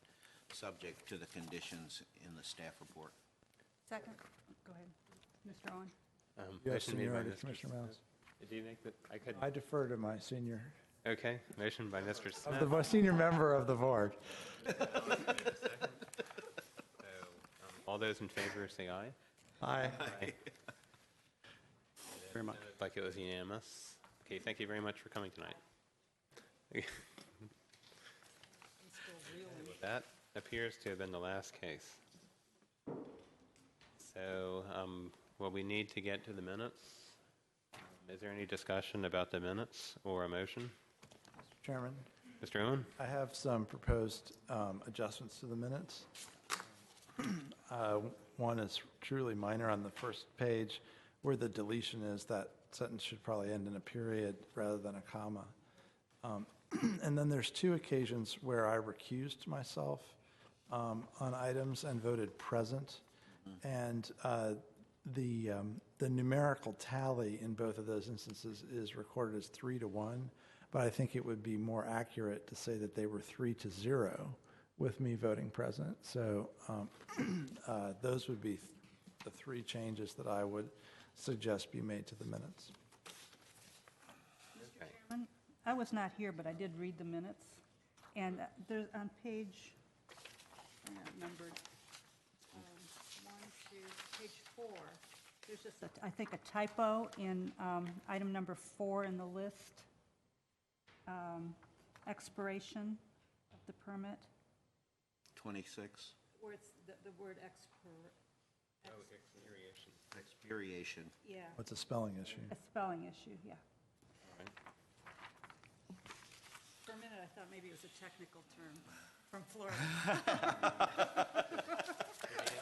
subject to the conditions in the staff report. Second. Go ahead. Mr. Owen. You have Motion made by seniority, Mr. Commissioner Miles. Do you think that I could? I defer to my senior. Okay. Motion by Mr. Smith. Of the senior member of the board. All those in favor say aye. Aye. Aye. Very much. Like it was unanimous. Okay, thank you very much for coming tonight. That appears to have been the last case. So, well, we need to get to the minutes. Is there any discussion about the minutes or a motion? Mr. Chairman. Mr. Owen? I have some proposed adjustments to the minutes. One is truly minor on the first page. Where the deletion is, that sentence should probably end in a period rather than a comma. And then there's 2 occasions where I recused myself on items and voted present. And the numerical tally in both of those instances is recorded as 3-1, but I think it would be more accurate to say that they were 3-0 with me voting present. So those would be the three changes that I would suggest be made to the minutes. Mr. Chairman, I was not here, but I did read the minutes. And there's on page, numbered, 1, 2, page 4, there's just, I think, a typo in item number 4 in the list. Expiration of the permit. 26. Where it's the word Expiration. Expiration. Yeah. What's a spelling issue? A spelling issue, yeah. All right. For a minute, I thought maybe it was a technical term from Florida.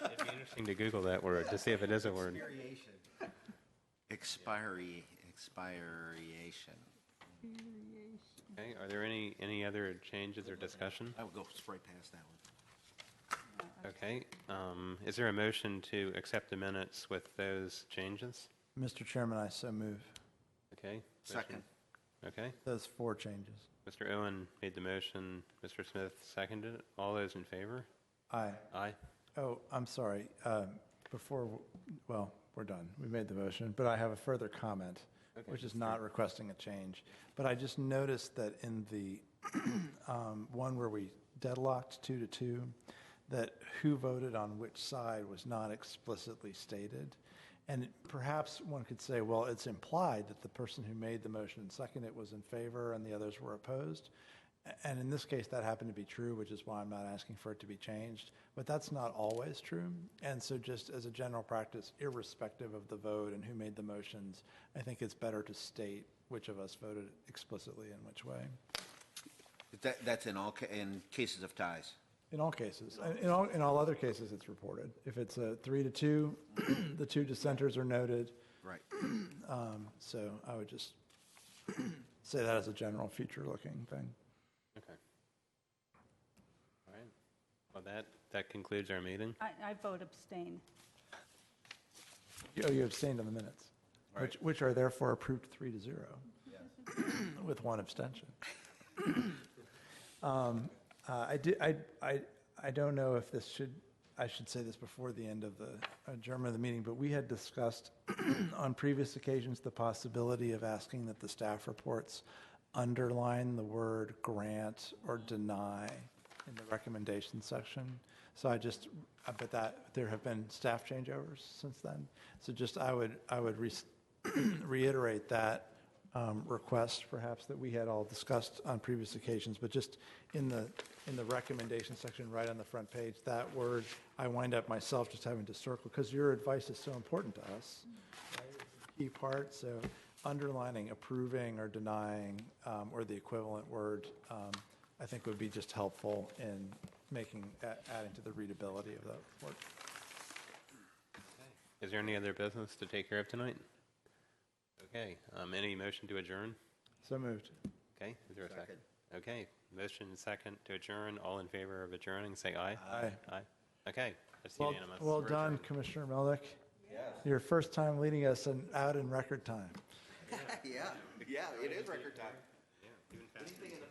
It'd be interesting to Google that word to see if it is a word. Expiration. Okay, are there any other changes or discussion? I would go right past that one. Okay, is there a motion to accept the minutes with those changes? Mr. Chairman, I so move. Okay. Second. Okay. Those 4 changes. Mr. Owen made the motion. Mr. Smith seconded it. All those in favor? Aye. Aye. Oh, I'm sorry. Well, we're done. We made the motion, but I have a further comment, which is not requesting a change. But I just noticed that in the one where we deadlocked 2-2, that who voted on which side was not explicitly stated. And perhaps one could say, well, it's implied that the person who made the motion and seconded it was in favor and the others were opposed. And in this case, that happened to be true, which is why I'm not asking for it to be changed. But that's not always true. And so just as a general practice, irrespective of the vote and who made the motions, I think it's better to state which of us voted explicitly in which way. That's in in cases of ties. In all cases. In all other cases, it's reported. If it's a 3-2, the 2 dissenters are noted. Right. So I would just say that as a general feature-looking thing. Okay. All right. Well, that concludes our meeting. I vote abstain. Oh, you abstained on the minutes, Right. which are therefore approved 3-0 with 1 abstention. I don't know if I should say this before the end of the adjournment of the meeting, but we had discussed on previous occasions the possibility of asking that the staff reports underline the word grant or deny in the recommendation section. So but that there have been staff changeovers since then. So just I would reiterate that request perhaps that we had all discussed on previous occasions, but just in the recommendation section right on the front page, that word I wind up myself just having to circle because your advice is so important to us. Right? It's a key part. So underlining approving or denying or the equivalent word I think would be just helpful in adding to the readability of the report. Is there any other business to take care of tonight? Okay. Any motion to adjourn? So moved. Okay. Is there a second? Okay. Motion and second to adjourn. All in favor of adjourning, say aye. Aye. Aye. Okay. That's Well, unanimous. well We're done, adjourned. Commissioner Melnick. Yes. Your first time leading us out in record time. Yeah, it is record time. Yeah, even faster. Anything in the